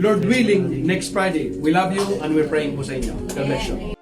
Lord willing, next Friday. We love you and we're praying po sa inyo. God bless you.